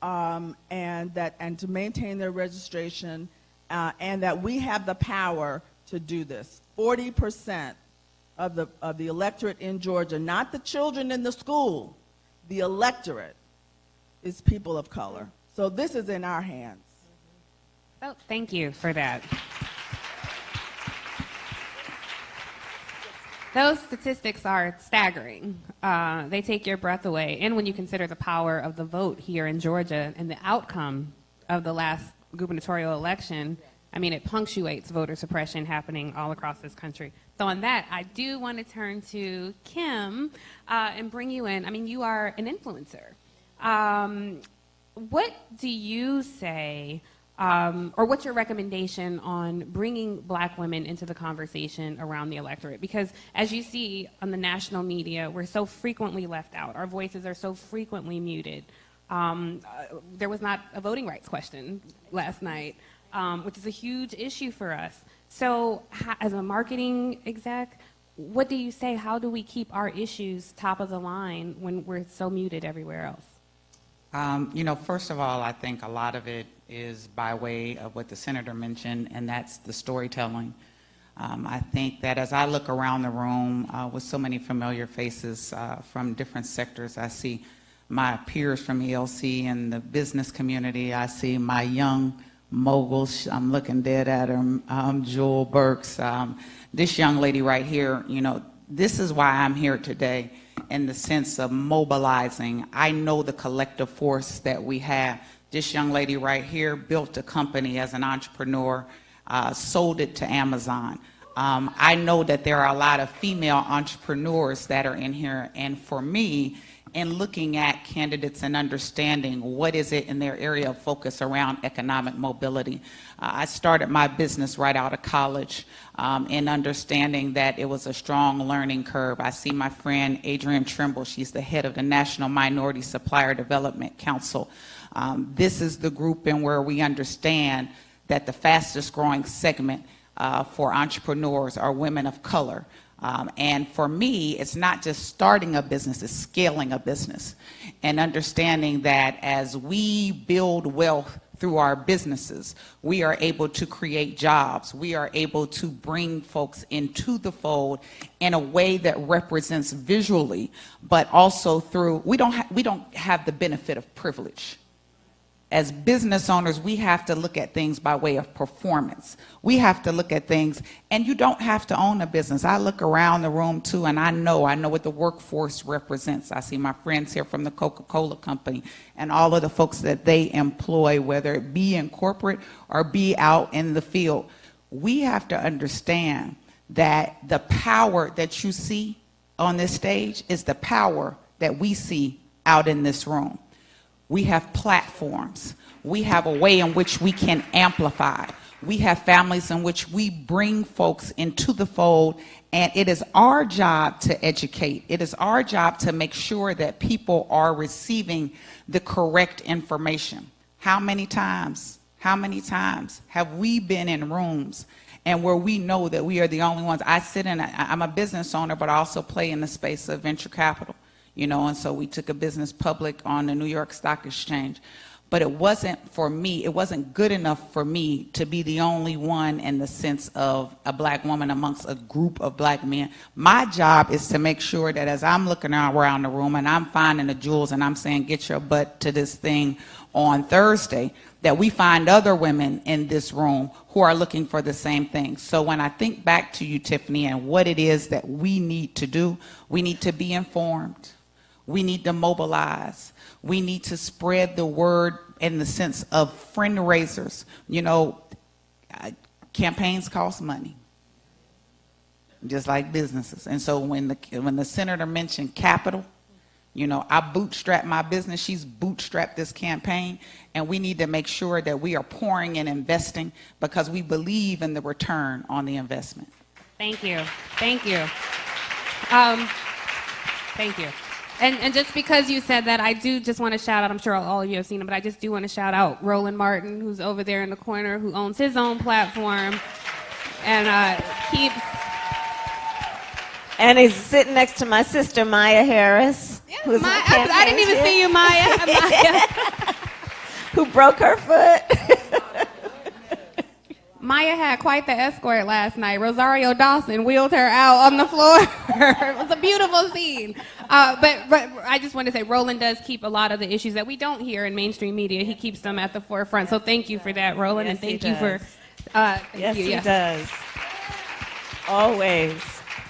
F: and to maintain their registration, and that we have the power to do this. 40% of the electorate in Georgia, not the children in the school, the electorate is people of color. So this is in our hands.
C: Oh, thank you for that. Those statistics are staggering. They take your breath away. And when you consider the power of the vote here in Georgia and the outcome of the last gubernatorial election, I mean, it punctuates voter suppression happening all across this country. So on that, I do want to turn to Kim and bring you in. I mean, you are an influencer. What do you say, or what's your recommendation on bringing black women into the conversation around the electorate? Because as you see on the national media, we're so frequently left out. Our voices are so frequently muted. There was not a voting rights question last night, which is a huge issue for us. So as a marketing exec, what do you say? How do we keep our issues top of the line when we're so muted everywhere else?
G: You know, first of all, I think a lot of it is by way of what the senator mentioned, and that's the storytelling. I think that as I look around the room with so many familiar faces from different sectors, I see my peers from ELC and the business community. I see my young moguls. I'm looking dead at her, Jewel Burks. This young lady right here, you know, this is why I'm here today, in the sense of mobilizing. I know the collective force that we have. This young lady right here built a company as an entrepreneur, sold it to Amazon. I know that there are a lot of female entrepreneurs that are in here, and for me, in looking at candidates and understanding what is it in their area of focus around economic mobility. I started my business right out of college in understanding that it was a strong learning curve. I see my friend Adrienne Trimble, she's the head of the National Minority Supplier Development Council. This is the group in where we understand that the fastest growing segment for entrepreneurs are women of color. And for me, it's not just starting a business, it's scaling a business. And understanding that as we build wealth through our businesses, we are able to create jobs. We are able to bring folks into the fold in a way that represents visually, but also through, we don't have the benefit of privilege. As business owners, we have to look at things by way of performance. We have to look at things, and you don't have to own a business. I look around the room too, and I know what the workforce represents. I see my friends here from the Coca-Cola company and all of the folks that they employ, whether it be in corporate or be out in the field. We have to understand that the power that you see on this stage is the power that we see out in this room. We have platforms. We have a way in which we can amplify. We have families in which we bring folks into the fold, and it is our job to educate. It is our job to make sure that people are receiving the correct information. How many times have we been in rooms and where we know that we are the only ones? I'm a business owner, but I also play in the space of venture capital. You know, and so we took a business public on the New York Stock Exchange. But it wasn't for me, it wasn't good enough for me to be the only one in the sense of a black woman amongst a group of black men. My job is to make sure that as I'm looking around the room and I'm finding the jewels and I'm saying, get your butt to this thing on Thursday, that we find other women in this room who are looking for the same thing. So when I think back to you, Tiffany, and what it is that we need to do, we need to be informed. We need to mobilize. We need to spread the word in the sense of friend raisers. You know, campaigns cost money, just like businesses. And so when the senator mentioned capital, you know, I bootstrapped my business. She's bootstrapped this campaign. And we need to make sure that we are pouring and investing because we believe in the return on the investment.
C: Thank you. Thank you. Thank you. And just because you said that, I do just want to shout out, I'm sure all of you have seen him, but I just do want to shout out Roland Martin, who's over there in the corner, who owns his own platform and keeps...
E: And he's sitting next to my sister, Maya Harris.
C: Yeah,
E: who's my
C: I didn't even see you, Maya.
E: Who broke her foot.
C: Maya had quite the escort last night. Rosario Dawson wheeled her out on the floor. It was a beautiful scene. But I just want to say Roland does keep a lot of the issues that we don't hear in mainstream media. He keeps them at the forefront. So thank you for that, Roland,
E: Yes,
C: and thank
E: he
C: you for...
E: Yes, he does. Always.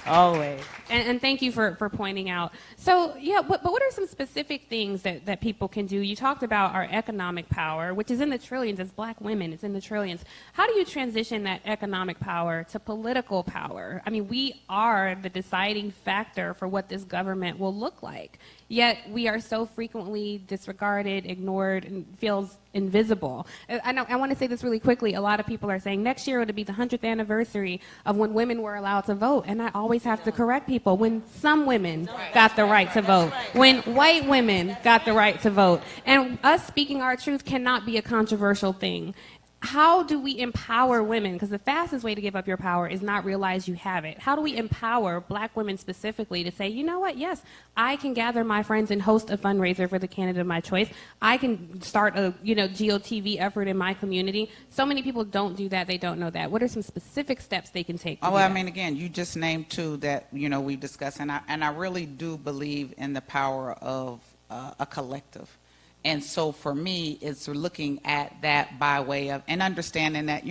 E: Always.
C: And thank you for pointing out. So, yeah, but what are some specific things that people can do? You talked about our economic power, which is in the trillions. As black women, it's in the trillions. How do you transition that economic power to political power? I mean, we are the deciding factor for what this government will look like. yet we are so frequently disregarded, ignored, and feels invisible. I want to say this really quickly. A lot of people are saying next year it'll be the 100th anniversary of when women were allowed to vote, and I always have to correct people. When some women got the right to vote, when white women got the right to vote, and us speaking our truth cannot be a controversial thing. How do we empower women? Because the fastest way to give up your power is not realize you have it. How do we empower black women specifically to say, you know what, yes, I can gather my friends and host a fundraiser for the candidate of my choice. I can start a GOTV effort in my community. So many people don't do that. They don't know that. What are some specific steps they can take to do
G: Well, I
C: that?
G: mean, again, you just named two that, we discussed, and I really do believe in the power of a collective. And so for me, it's looking at that by way of, and understanding that,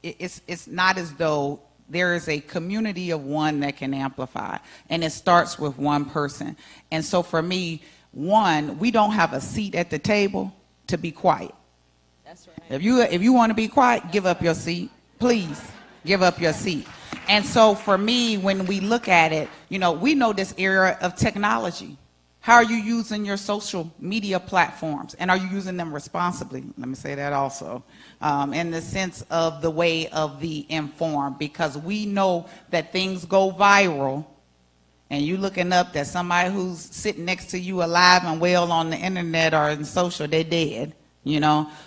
G: it's not as though there is a community of one that can amplify, and it starts with one person. And so for me, one, we don't have a seat at the table to be quiet.
E: That's right.
G: If you want to be quiet, give up your seat. Please, give up your seat. And so for me, when we look at it, we know this era of technology. How are you using your social media platforms? And are you using them responsibly? Let me say that also. In the sense of the way of the informed, because we know that things go viral, and you looking up that somebody who's sitting next to you alive and well on the internet or in social, they're dead,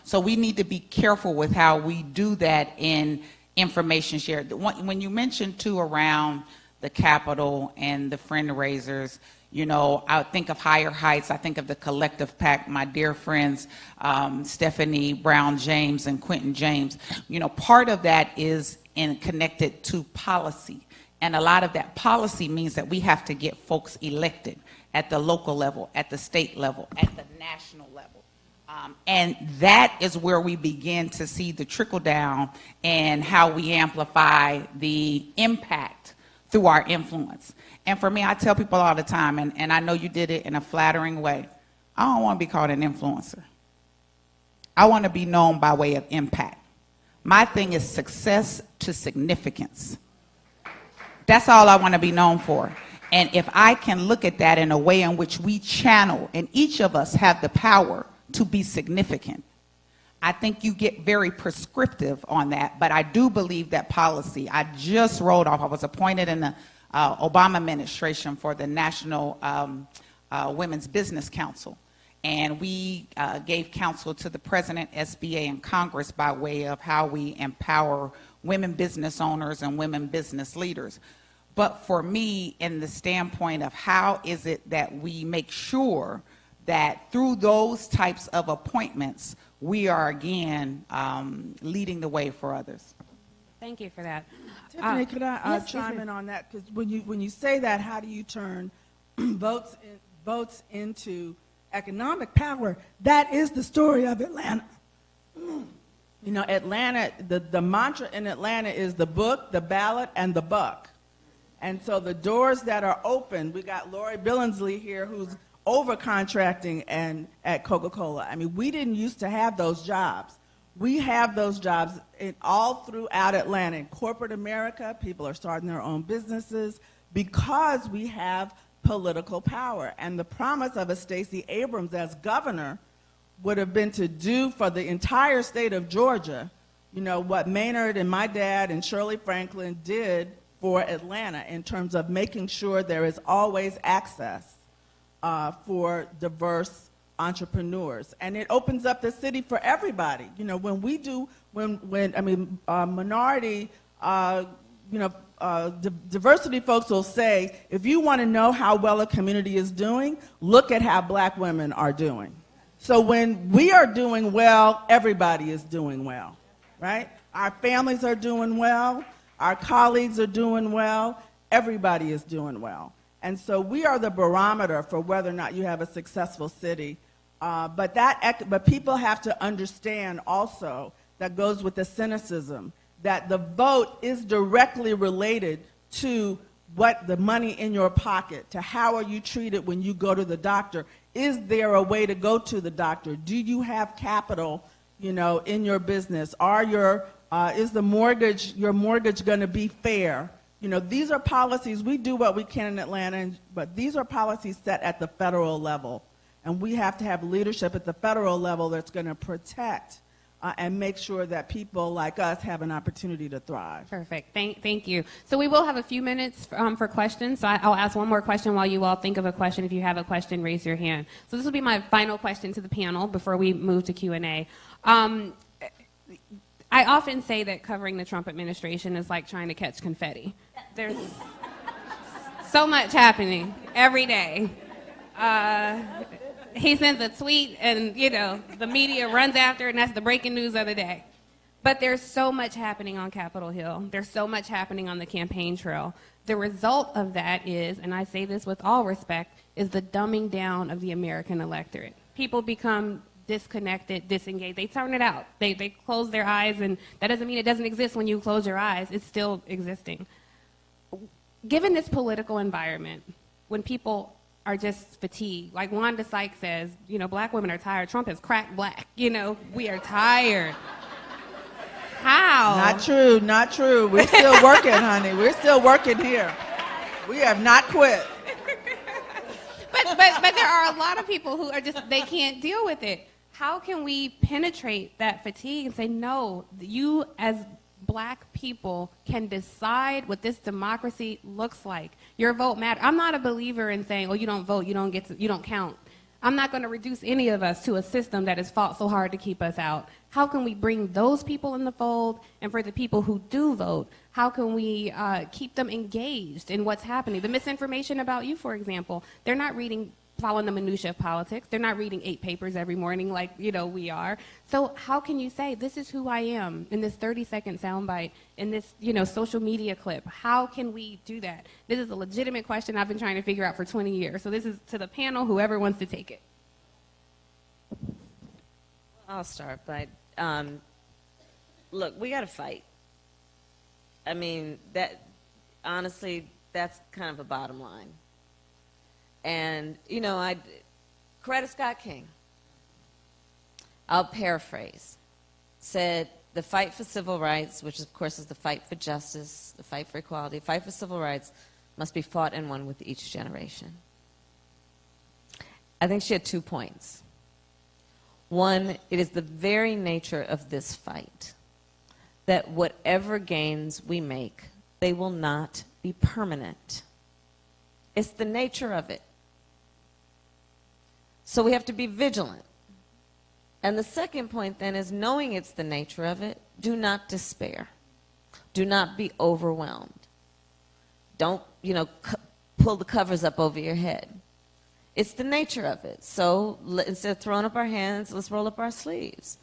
G: So we need to be careful with how we do that in information share. When you mentioned too around the Capitol and the fundraisers, I think of Higher Heights. I think of the Collective PAC, my dear friends, Stephanie Brown James and Quentin James. Part of that is connected to policy. And a lot of that policy means that we have to get folks elected at the local level, at the state level, at the national level. And that is where we begin to see the trickle down and how we amplify the impact through our influence. And for me, I tell people all the time, and I know you did it in a flattering way, I don't want to be called an influencer. I want to be known by way of impact. My thing is success to significance. That's all I want to be known for. And if I can look at that in a way in which we channel, and each of us have the power to be significant, I think you get very prescriptive on that. But I do believe that policy, I just rolled off, I was appointed in the Obama administration for the National Women's Business Council. And we gave counsel to the President, SBA, and Congress by way of how we empower women business owners and women business leaders. But for me, in the standpoint of how is it that we make sure that through those types of appointments, we are again leading the way for others.
C: Thank you for that.
F: Tiffany, could I
C: yes,
F: chime
C: Tiffany.
F: in on that? Because when you say that, how do you turn votes into economic power? That is the story of Atlanta. Atlanta, the mantra in Atlanta is the book, the ballot, and the buck. And so the doors that are open, we got Lori Billingsley here who's over-contracting at Coca-Cola. I mean, we didn't used to have those jobs. We have those jobs all throughout Atlanta. In corporate America, people are starting their own businesses because we have political power. And the promise of a Stacey Abrams as governor would have been to do for the entire state of Georgia, what Maynard and my dad and Shirley Franklin did for Atlanta in terms of making sure there is always access for diverse entrepreneurs, and it opens up the city for everybody. Minority, diversity folks will say, if you want to know how well a community is doing, look at how black women are doing. So when we are doing well, everybody is doing well, right? Our families are doing well, our colleagues are doing well, everybody is doing well. And so we are the barometer for whether or not you have a successful city. But people have to understand also, that goes with the cynicism, that the vote is directly related to what the money in your pocket, to how are you treated when you go to the doctor. Is there a way to go to the doctor? Do you have capital, in your business? Is your mortgage going to be fair? You know, these are policies, we do what we can in Atlanta, but these are policies set at the federal level. And we have to have leadership at the federal level that's going to protect and make sure that people like us have an opportunity to thrive.
C: Perfect. Thank you. So we will have a few minutes for questions. So I'll ask one more question while you all think of a question. If you have a question, raise your hand. So this will be my final question to the panel before we move to Q&A. I often say that covering the Trump administration is like trying to catch confetti. There's so much happening every day. He sends a tweet and, you know, the media runs after it, and that's the breaking news of the day. But there's so much happening on Capitol Hill. There's so much happening on the campaign trail. The result of that is, and I say this with all respect, is the dumbing down of the American electorate. People become disconnected, disengaged. They turn it out. They close their eyes, and that doesn't mean it doesn't exist when you close your eyes. It's still existing. Given this political environment, when people are just fatigued. Like Wanda Sykes says, you know, black women are tired. Trump has cracked black. You know, we are tired. How?
F: Not true, not true. We're still working, honey. We're still working here. We have not quit.
C: But there are a lot of people who are just, they can't deal with it. How can we penetrate that fatigue and say, no, you as black people can decide what this democracy looks like. Your vote matters. I'm not a believer in saying, oh, you don't vote, you don't count. I'm not going to reduce any of us to a system that has fought so hard to keep us out. How can we bring those people in the fold? And for the people who do vote, how can we keep them engaged in what's happening? The misinformation about you, for example, they're not following the minutia of politics. They're not reading 8 papers every morning like, you know, we are. So how can you say, this is who I am in this 30-second soundbite, in this, you know, social media clip? How can we do that? This is a legitimate question I've been trying to figure out for 20 years. So this is to the panel, whoever wants to take it.
E: I'll start by, look, we got to fight. I mean, honestly, that's kind of a bottom line. And, you know, Coretta Scott King, I'll paraphrase, said the fight for civil rights, which of course is the fight for justice, the fight for equality, the fight for civil rights, must be fought and won with each generation. I think she had 2 points. One, it is the very nature of this fight that whatever gains we make, they will not be permanent. It's the nature of it. So we have to be vigilant. And the second point then is, knowing it's the nature of it, do not despair. Do not be overwhelmed. Don't, you know, pull the covers up over your head. It's the nature of it. So instead of throwing up our hands, let's roll up our sleeves.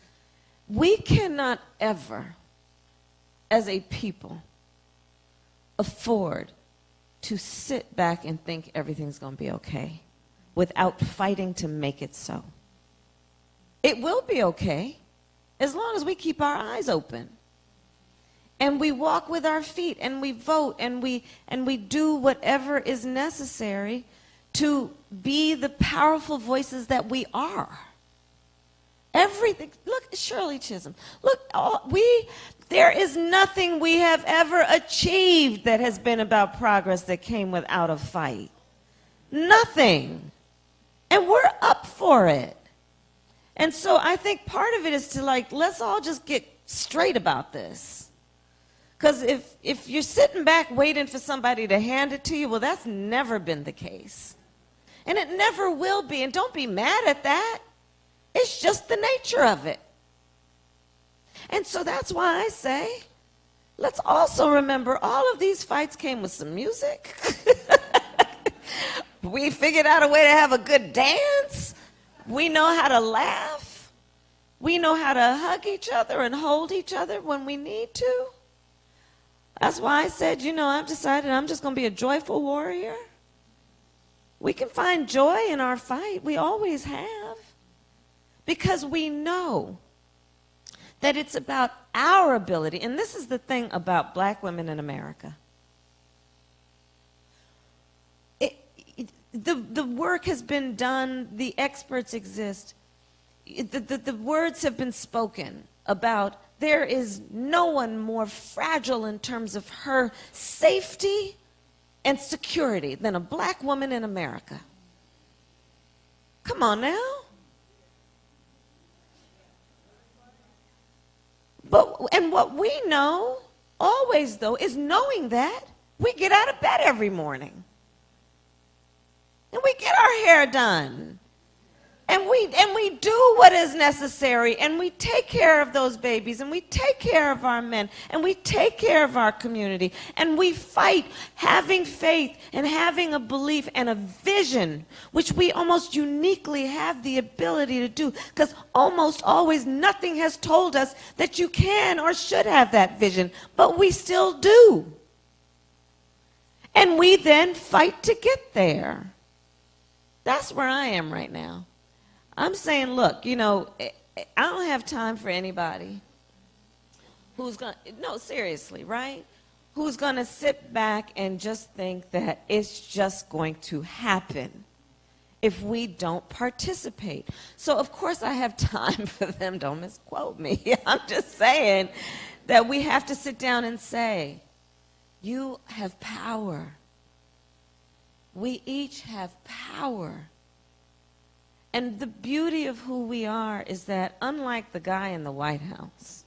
E: We cannot ever, as a people, afford to sit back and think everything's going to be okay without fighting to make it so. It will be okay as long as we keep our eyes open and we walk with our feet and we vote and we do whatever is necessary to be the powerful voices that we are. Everything. Look, Shirley Chisholm. Look, there is nothing we have ever achieved that has been about progress that came without a fight. Nothing. And we're up for it. And so I think part of it is to, like, let's all just get straight about this. Because if you're sitting back waiting for somebody to hand it to you, well, that's never been the case. And it never will be. And don't be mad at that. It's just the nature of it. And so that's why I say, let's also remember all of these fights came with some music. We figured out a way to have a good dance. We know how to laugh. We know how to hug each other and hold each other when we need to. That's why I said, you know, I've decided I'm just going to be a joyful warrior. We can find joy in our fight. We always have. Because we know that it's about our ability. And this is the thing about black women in America. The work has been done. The experts exist. the words have been spoken about there is no one more fragile in terms of her safety and security than a black woman in America. Come on now. And what we know always, though, is knowing that we get out of bed every morning. And we get our hair done. And we do what is necessary, and we take care of those babies, and we take care of our men, and we take care of our community, and we fight having faith and having a belief and a vision, which we almost uniquely have the ability to do, because almost always nothing has told us that you can or should have that vision, but we still do. And we then fight to get there. That's where I am right now. I'm saying, look, you know, I don't have time for anybody who's going to, no, seriously, right? Who's going to sit back and just think that it's just going to happen if we don't participate. So, of course, I have time for them. Don't misquote me. I'm just saying that we have to sit down and say, you have power. We each have power. And the beauty of who we are is that unlike the guy in the White House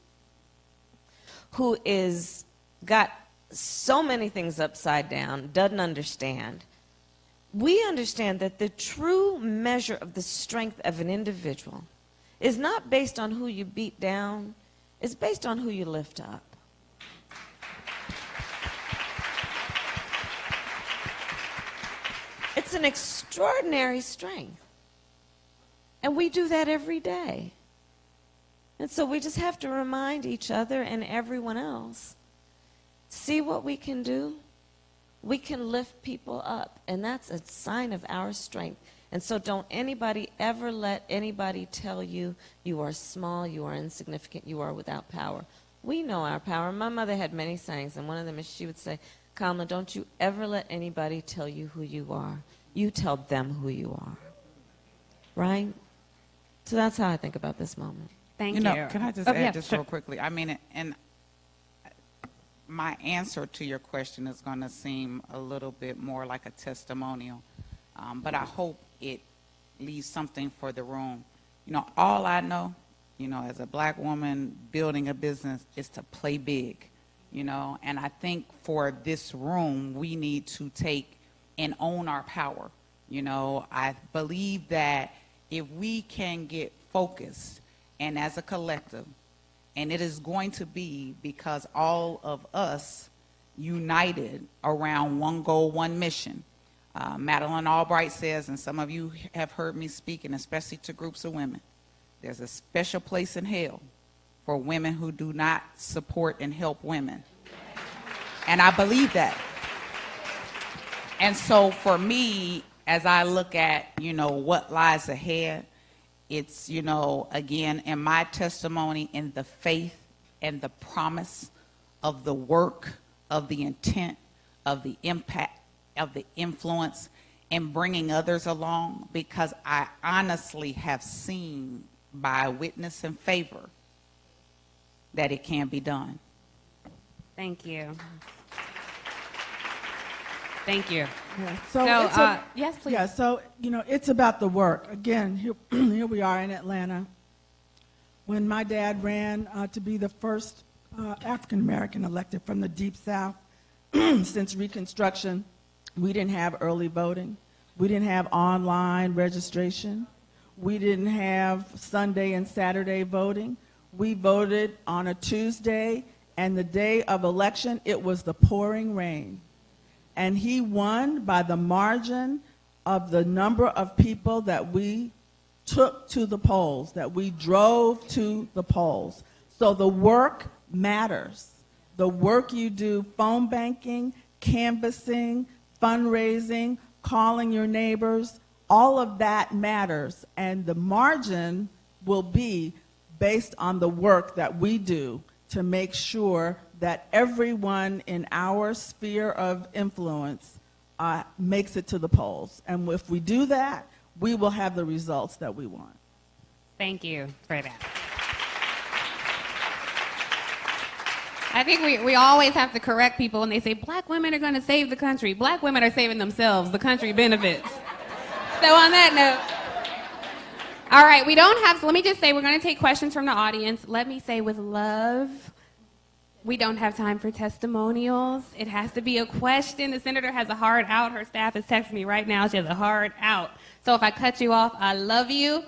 E: who is got so many things upside down, doesn't understand, we understand that the true measure of the strength of an individual is not based on who you beat down, it's based on who you lift up. It's an extraordinary strength. And we do that every day. And so we just have to remind each other and everyone else, see what we can do? We can lift people up, and that's a sign of our strength. And so don't anybody ever let anybody tell you you are small, you are insignificant, you are without power. We know our power. My mother had many sayings, and one of them is she would say, Kamala, don't you ever let anybody tell you who you are. You tell them who you are. Right? So that's how I think about this moment.
C: Thank
G: You
C: you.
G: know, can I just add just real quickly? I mean, and my answer to your question is going to seem a little bit more like a testimonial, but I hope it leaves something for the room. You know, all I know, you know, as a black woman building a business is to play big, you know, and I think for this room, we need to take and own our power. You know, I believe that if we can get focused and as a collective, and it is going to be because all of us united around one goal, one mission. Madeleine Albright says, and some of you have heard me speak, and especially to groups of women, there's a special place in hell for women who do not support and help women. And I believe that. And so for me, as I look at, you know, what lies ahead, it's, you know, again, in my testimony, in the faith and the promise of the work, of the intent, of the impact, of the influence, and bringing others along, because I honestly have seen by witness and favor that it can be done.
C: Thank you. Thank you.
F: Yeah,
C: So,
F: it's a-
C: yes, please.
F: Yeah, so, you know, it's about the work. Again, here we are in Atlanta. When my dad ran to be the first African-American elected from the Deep South since Reconstruction, we didn't have early voting. We didn't have online registration. We didn't have Sunday and Saturday voting. We voted on a Tuesday, and the day of election, it was the pouring rain. And he won by the margin of the number of people that we took to the polls, that we drove to the polls. So the work matters. The work you do, phone banking, canvassing, fundraising, calling your neighbors, all of that matters. And the margin will be based on the work that we do to make sure that everyone in our sphere of influence makes it to the polls. And if we do that, we will have the results that we want.
C: Thank you for that. I think we always have to correct people when they say black women are going to save the country. Black women are saving themselves. The country benefits. So on that note, all right, we don't have, so let me just say we're going to take questions from the audience. Let me say with love, we don't have time for testimonials. It has to be a question. The senator has a hard out. Her staff is texting me right now. She has a hard out. So if I cut you off, I love you,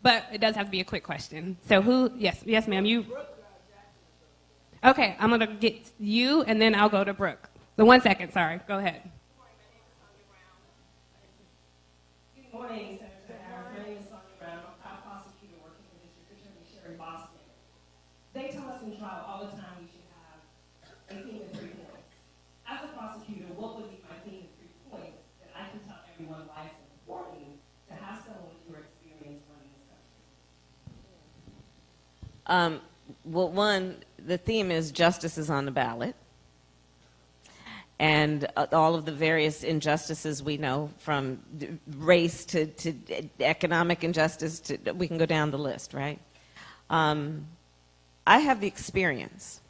C: but it does have to be a quick question. So who, yes, ma'am, you. Okay, I'm going to get you, and then I'll go to Brooke. The 1 second, sorry. Go ahead.
H: Good morning, Senator Harris. My name is Sonia Brown. I'm a prosecutor working for District Attorney Sherry Boston. They tell us in trial all the time we should have a theme of 3 points. As a prosecutor, what would be my theme of 3 points that I can tell everyone why it's important to have someone with your experience running this country?
E: Well, one, the theme is justice is on the ballot. And all of the various injustices we know, from race to economic injustice, to we can go down the list, right? I have the experience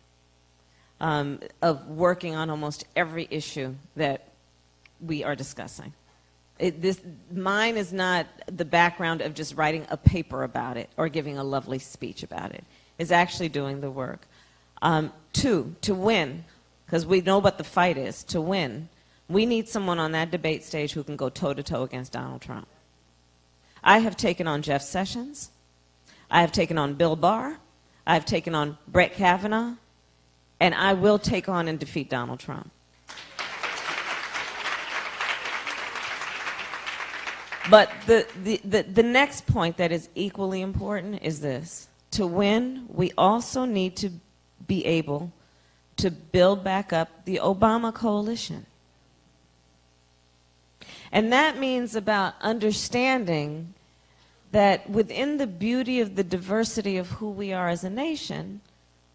E: of working on almost every issue that we are discussing. Mine is not the background of just writing a paper about it or giving a lovely speech about it. It's actually doing the work. 2, to win, because we know what the fight is, to win, we need someone on that debate stage who can go toe-to-toe against Donald Trump. I have taken on Jeff Sessions. I have taken on Bill Barr. I have taken on Brett Kavanaugh. And I will take on and defeat Donald Trump. But the next point that is equally important is this. To win, we also need to be able to build back up the Obama coalition. And that means about understanding that within the beauty of the diversity of who we are as a nation,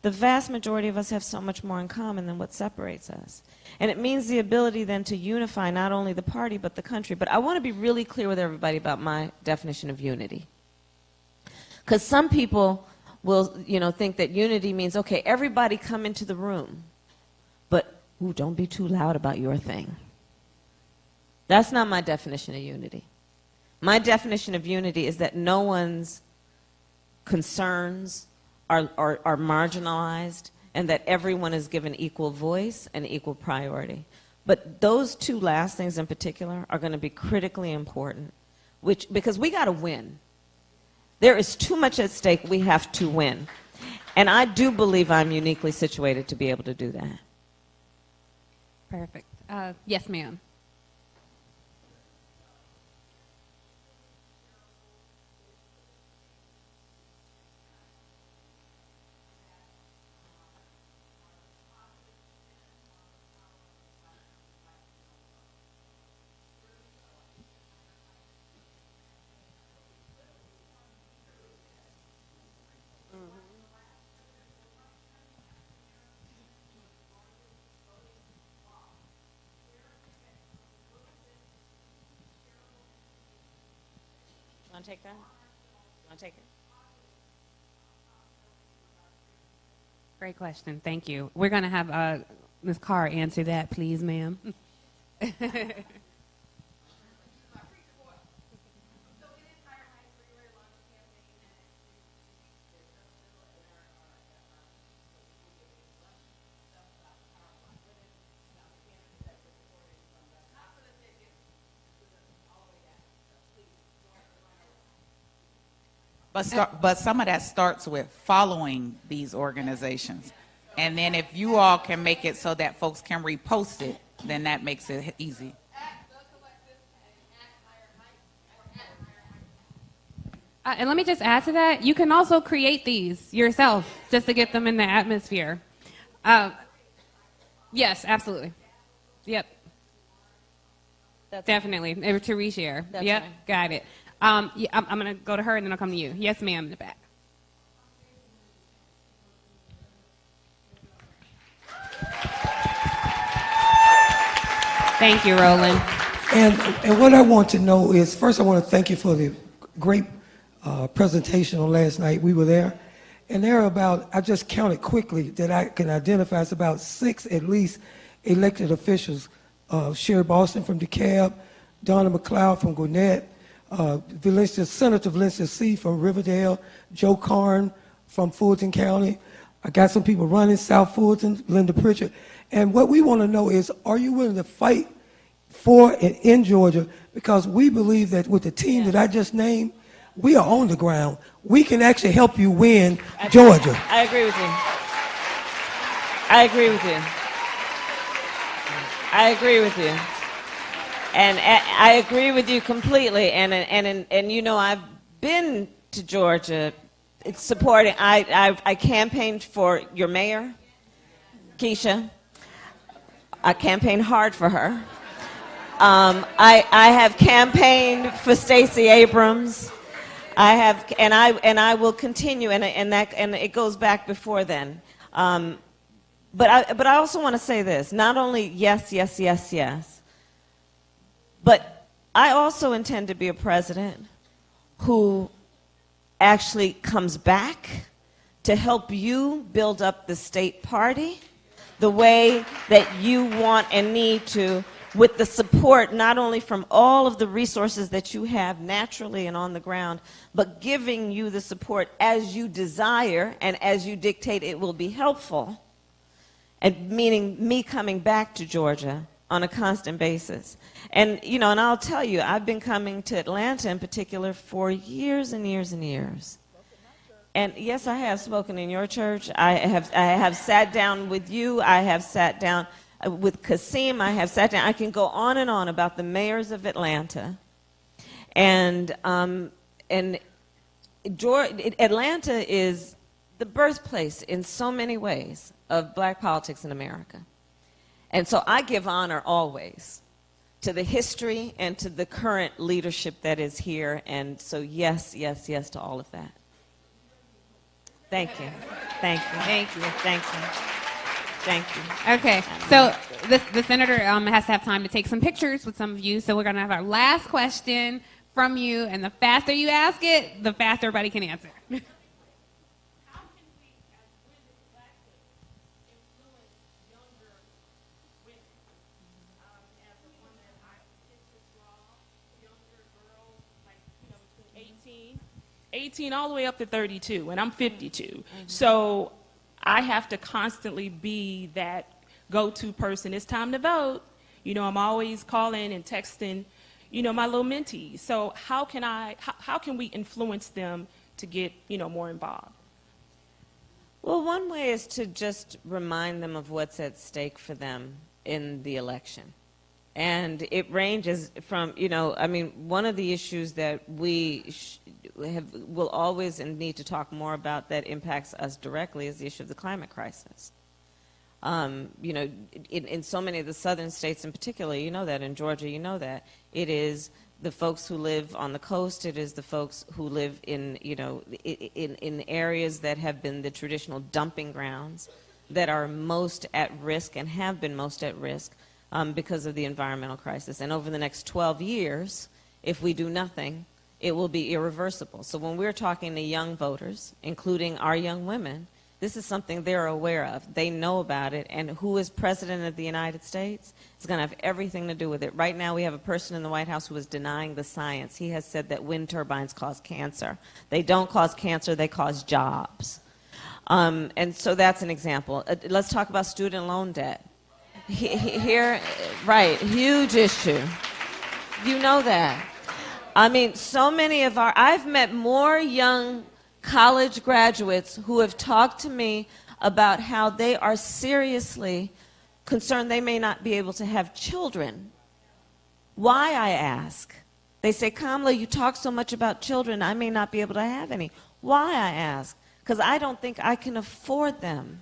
E: the vast majority of us have so much more in common than what separates us. And it means the ability then to unify not only the party but the country. But I want to be really clear with everybody about my definition of unity. Because some people will, think that unity means, okay, everybody come into the room, but don't be too loud about your thing. That's not my definition of unity. My definition of unity is that no one's concerns are marginalized, and that everyone is given equal voice and equal priority. But those 2 last things in particular are going to be critically important, because we got to win. There is too much at stake. We have to win. And I do believe I'm uniquely situated to be able to do that.
C: Perfect. Yes, ma'am.
E: Want to take that? Want to take it?
C: Great question. Thank you. We're going to have Ms. Carr answer that, please, ma'am.
G: But some of that starts with following these organizations. And then if you all can make it so that folks can repost it, then that makes it easy.
C: And let me just add to that, you can also create these yourself just to get them in the atmosphere. Yes, absolutely. Yep. Definitely. To reshare. Yep,
E: right.
C: Got it. I'm going to go to her and then I'll come to you. Yes, ma'am, in the back. Thank you, Roland.
I: And what I want to know is, first I want to thank you for the great presentation on last night. We were there. And there are about, I just counted quickly that I can identify, it's about 6 at least elected officials. Sherry Boston from DeKalb, Donna McLeod from Gwinnett, Senator Valencia C. from Riverdale, Joe Karn from Fulton County. I got some people running South Fulton, Linda Pritchard. And what we want to know is, are you willing to fight for and in Georgia? Because we believe that with the team that I just named, we are on the ground. We can actually help you win Georgia.
E: I agree with you. I agree with you. I agree with you. And I agree with you completely. And you know, I've been to Georgia supporting, I campaigned for your mayor, Keisha. I campaigned hard for her. I have campaigned for Stacey Abrams. I have, and I will continue, and it goes back before then. But I also want to say this: not only yes, yes, yes, yes, but I also intend to be a president who actually comes back to help you build up the state party the way that you want and need to, with the support not only from all of the resources that you have naturally and on the ground, but giving you the support as you desire and as you dictate it will be helpful, and meaning me coming back to Georgia on a constant basis. And, you know, and I'll tell you, I've been coming to Atlanta in particular for years and years and years. And yes, I have spoken in your church. I have sat down with you. I have sat down with Kasim. I have sat down. I can go on and on about the mayors of Atlanta. And Atlanta is the birthplace in so many ways of black politics in America. And so I give honor always to the history and to the current leadership that is here. And so yes, yes, yes to all of that. Thank you. Thank you. Thank you. Thank you. Thank you.
C: Okay, so the senator has to have time to take some pictures with some of you. So we're going to have our last question from you. And the faster you ask it, the faster everybody can answer.
H: Between 18 all the way up to 32, and I'm 52. So I have to constantly be that go-to person. It's time to vote. You know, I'm always calling and texting, you know, my little mentees. So how can we influence them to get, you know, more involved?
E: Well, one way is to just remind them of what's at stake for them in the election. And it ranges from, you know, I mean, one of the issues that we will always and need to talk more about that impacts us directly is the issue of the climate crisis. You know, in so many of the southern states in particular, you know that, in Georgia, you know that, it is the folks who live on the coast, it is the folks who live in, you know, in areas that have been the traditional dumping grounds that are most at risk and have been most at risk because of the environmental crisis. And over the next 12 years, if we do nothing, it will be irreversible. So when we're talking to young voters, including our young women, this is something they're aware of. They know about it. And who is president of the United States is going to have everything to do with it. Right now, we have a person in the White House who is denying the science. He has said that wind turbines cause cancer. They don't cause cancer, they cause jobs. And so that's an example. Let's talk about student loan debt. Here, right, huge issue. You know that. I mean, so many of I've met more young college graduates who have talked to me about how they are seriously concerned they may not be able to have children. Why, I ask? They say, Kamala, you talk so much about children, I may not be able to have any. Why, I ask? Because I don't think I can afford them.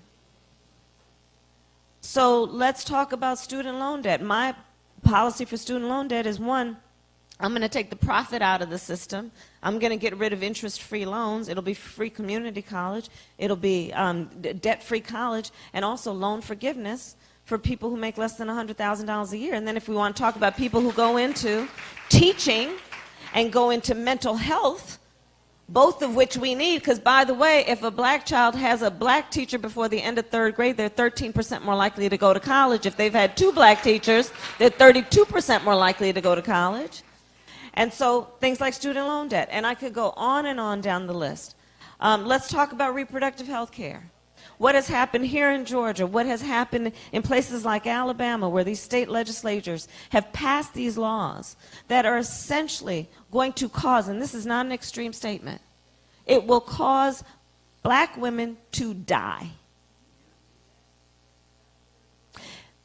E: So let's talk about student loan debt. My policy for student loan debt is, one, I'm going to take the profit out of the system. I'm going to get rid of interest-free loans. It'll be free community college. It'll be debt-free college, and also loan forgiveness for people who make less than $100,000 a year. And then if we want to talk about people who go into teaching and go into mental health, both of which we need, because, by the way, if a black child has a black teacher before the end of third grade, they're 13% more likely to go to college. If they've had 2 black teachers, they're 32% more likely to go to college. And so things like student loan debt, and I could go on down the list. Let's talk about reproductive health care. What has happened here in Georgia, what has happened in places like Alabama, where these state legislatures have passed these laws that are essentially going to cause, and this is not an extreme statement, it will cause black women to die.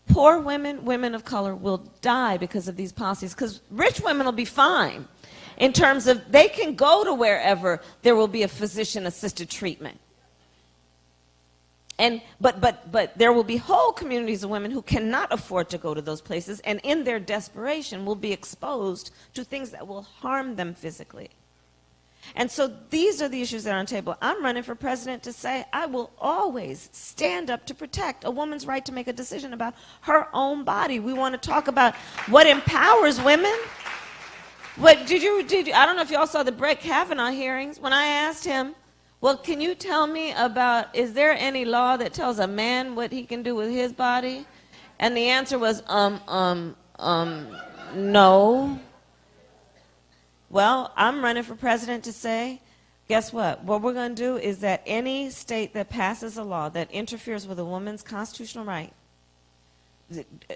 E: Poor women, women of color will die because of these policies, because rich women will be fine in terms of they can go to wherever there will be a physician-assisted treatment. But there will be whole communities of women who cannot afford to go to those places, and in their desperation will be exposed to things that will harm them physically. And so these are the issues that are on the table. I'm running for president to say I will always stand up to protect a woman's right to make a decision about her own body. We want to talk about what empowers women. What I don't know if y'all saw the Brett Kavanaugh hearings. When I asked him, well, can you tell me about, is there any law that tells a man what he can do with his body? And the answer was, no. Well, I'm running for president to say, guess what? What we're going to do is that any state that passes a law that interferes with a woman's constitutional right,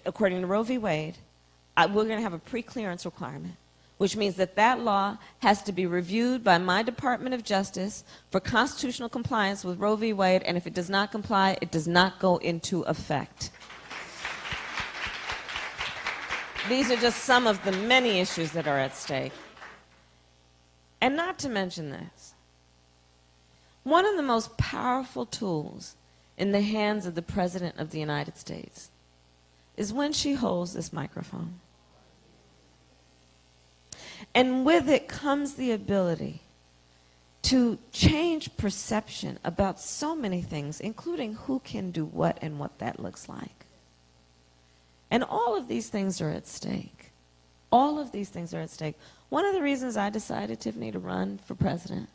E: according to Roe v. Wade, we're going to have a pre-clearance requirement, which means that that law has to be reviewed by my Department of Justice for constitutional compliance with Roe v. Wade, and if it does not comply, it does not go into effect. These are just some of the many issues that are at stake. And not to mention this, one of the most powerful tools in the hands of the President of the United States is when she holds this microphone. And with it comes the ability to change perception about so many things, including who can do what and what that looks like. And all of these things are at stake. All of these things are at stake. One of the reasons I decided, Tiffany, to run for president,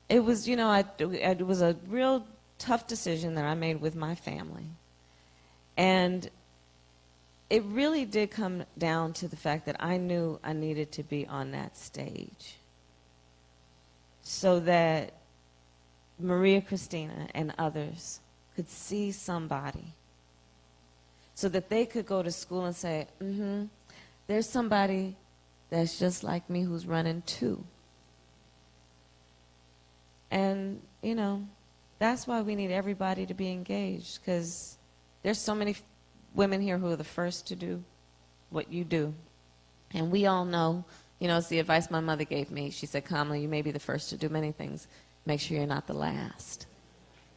E: it was, it was a real tough decision that I made with my family. And it really did come down to the fact that I knew I needed to be on that stage so that Maria Christina and others could see somebody, so that they could go to school and say, there's somebody that's just like me who's running too. And, that's why we need everybody to be engaged, because there's so many women here who are the first to do what you do. And we all know, it's the advice my mother gave me. She said, Kamala, you may be the first to do many things. Make sure you're not the last.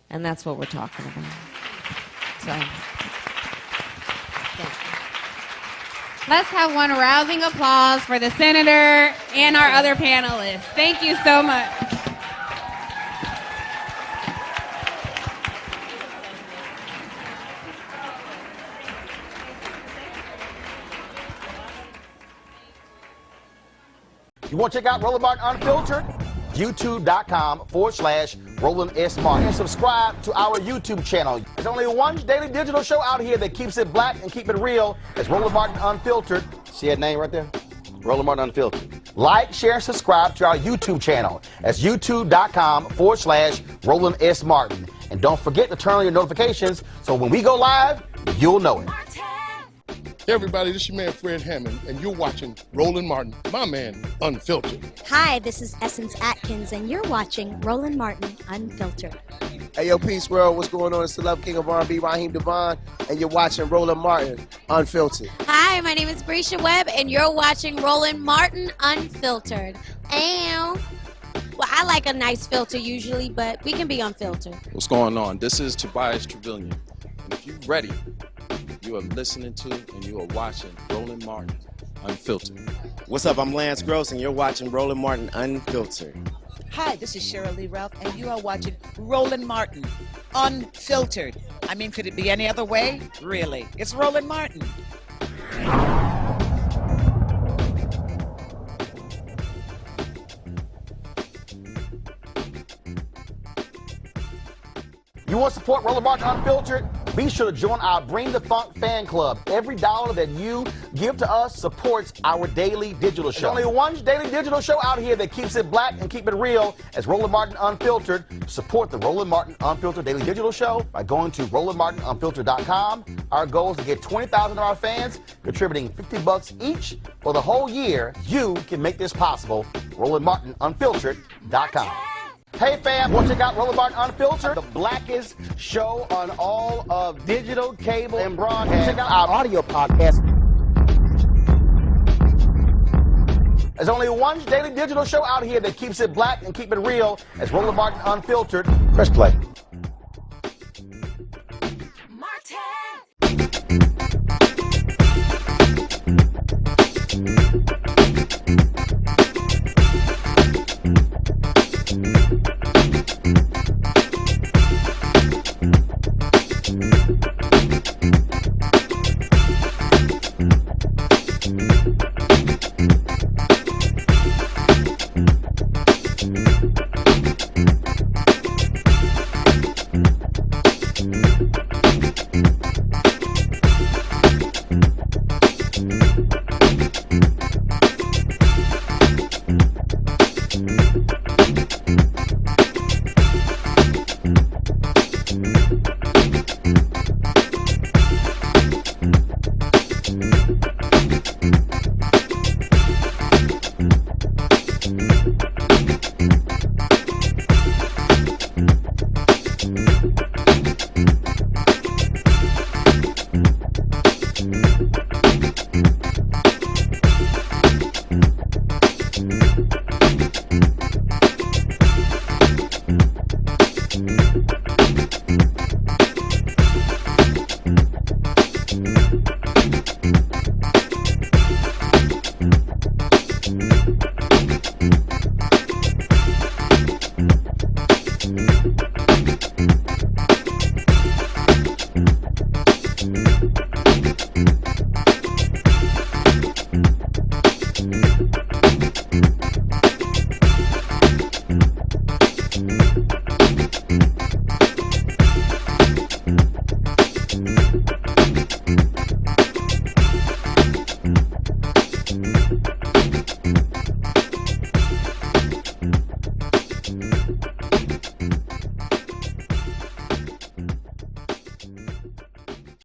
E: And that's what we're talking about. So, thank you.
C: Let's have one rousing applause for the senator and our other panelists. Thank you so much.
J: You want to check out Roland Martin Unfiltered? YouTube.com/Roland S. Martin. And subscribe to our YouTube channel. There's only one daily digital show out here that keeps it black and keep it real. It's Roland Martin Unfiltered. See that name right there? Roland Martin Unfiltered. Like, share, subscribe to our YouTube channel. That's YouTube.com/Roland S. Martin. And don't forget to turn on your notifications so when we go live, you'll know it.
K: Hey everybody, this is your man Fred Hammond, and you're watching Roland Martin, my man, Unfiltered.
L: Hi, this is Essence Atkins, and you're watching Roland Martin Unfiltered.
M: Hey, yo, Peace World, what's going on? It's the Love King of R&B, Raheem Devon, and you're watching Roland Martin Unfiltered.
L: Hi, my name is Brescia Webb, and you're watching Roland Martin Unfiltered. Ow. Well, I like a nice filter usually, but we can be unfiltered.
N: What's going on? This is Tobias Trevelyan. And if you're ready, you are listening to and you are watching Roland Martin Unfiltered.
O: What's up? I'm Lance Gross, and you're watching Roland Martin Unfiltered.
P: Hi, this is Cheryl Lee Ralph, and you are watching Roland Martin Unfiltered. I mean, could it be any other way? Really? It's Roland Martin.
J: You want to support Roland Martin Unfiltered? Be sure to join our Bring the Funk fan club. Every dollar that you give to us supports our daily digital show. There's only one daily digital show out here that keeps it black and keep it real as Roland Martin Unfiltered. Support the Roland Martin Unfiltered daily digital show by going to RolandMartinUnfiltered.com. Our goal is to get 20,000 of our fans contributing $50 each for the whole year. You can make this possible. RolandMartinUnfiltered.com. Hey fam, want to check out Roland Martin Unfiltered, the blackest show on all of digital, cable, and broadcast. Check out our audio podcast. There's only one daily digital show out here that keeps it black and keep it real as Roland Martin Unfiltered. Press play.